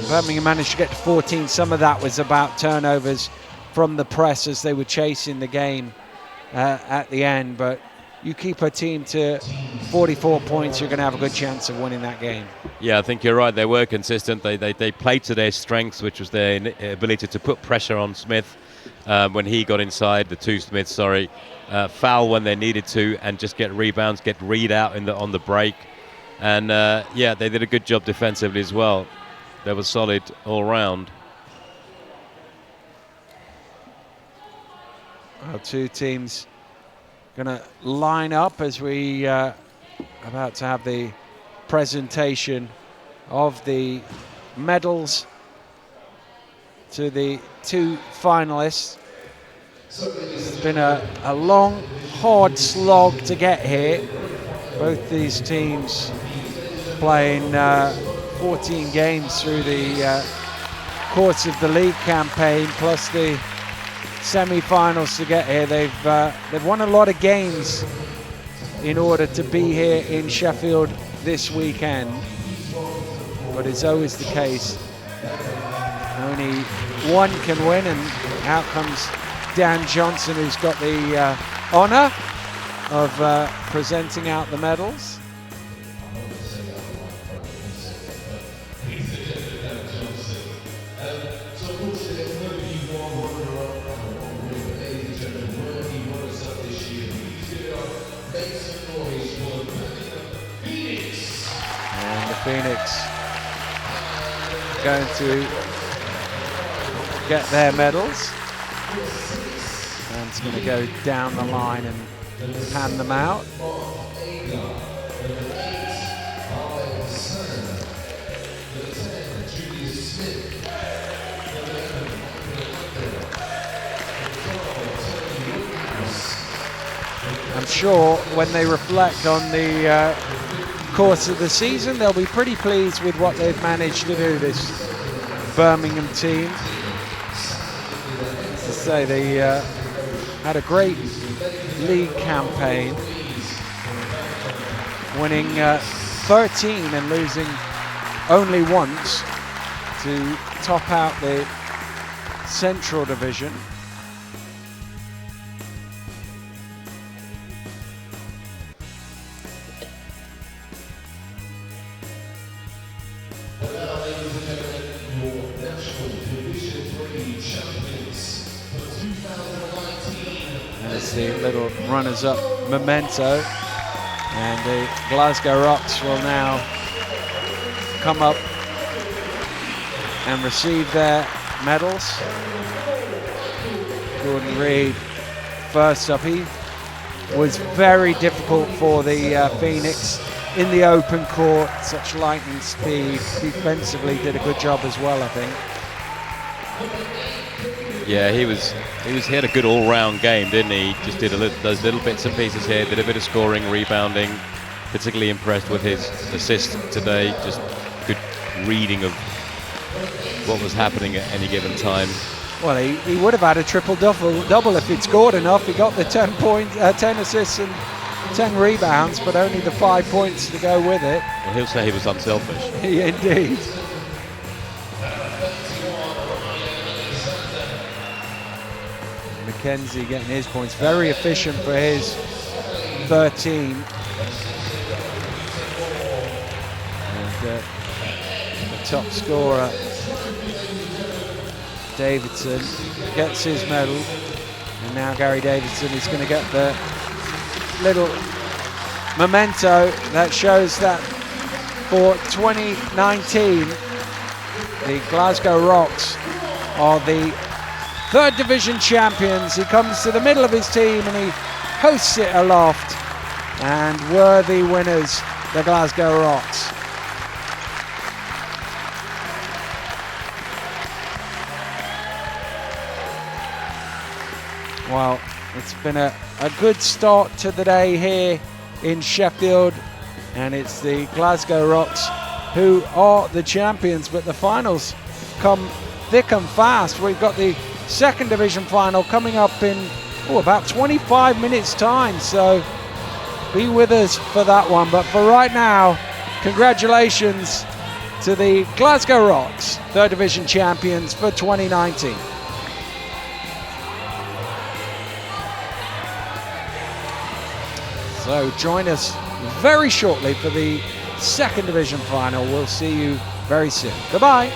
Birmingham managed to get to 14. Some of that was about turnovers from the press as they were chasing the game at the end. But you keep a team to 44 points, you're going to have a good chance of winning that game. Yeah, I think you're right. They were consistent. They played to their strengths, which was their ability to put pressure on Smith when he got inside, the 2 Smiths, foul when they needed to, and just get rebounds, get read out on the break. And they did a good job defensively as well. They were solid all round. Our 2 teams going to line up as we about to have the presentation of the medals to the 2 finalists. It's been a long, hard slog to get here. Both these teams playing 14 games through the course of the league campaign, plus the semi-finals to get here. They've won a lot of games in order to be here in Sheffield this weekend, but it's always the case, only one can win, and out comes Dan Johnson, who's got the honour of presenting out the medals. And the Phoenix going to get their medals. And it's going to go down the line and hand them out. I'm sure when they reflect on the course of the season, they'll be pretty pleased with what they've managed to do, this Birmingham team. As I say, they had a great league campaign, winning 13 and losing only once to top out the Central Division. As the little runners-up memento, and the Glasgow Rocks will now come up and receive their medals. Gordon Reid first up. He was very difficult for the Phoenix in the open court, such lightning speed. Defensively did a good job as well, I think. Yeah, he had a good all-round game, didn't he? Just did those little bits and pieces here, did a bit of scoring, rebounding. Particularly impressed with his assist today. Just good reading of what was happening at any given time. Well, he would have had a triple-double if he'd scored enough. He got the 10 assists and 10 rebounds, but only the 5 points to go with it. Well, he'll say he was unselfish. Indeed. Mackenzie getting his points, very efficient for his 13. And the top scorer, Davidson, gets his medal. And now Gary Davidson is going to get the little memento that shows that for 2019, the Glasgow Rocks are the third division champions. He comes to the middle of his team and he hoists it aloft. And worthy winners, the Glasgow Rocks. Well, it's been a good start to the day here in Sheffield, and it's the Glasgow Rocks who are the champions, but the finals come thick and fast. We've got the second division final coming up in about 25 minutes time, so be with us for that one. But for right now, congratulations to the Glasgow Rocks, third division champions for 2019. So join us very shortly for the second division final. We'll see you very soon. Goodbye.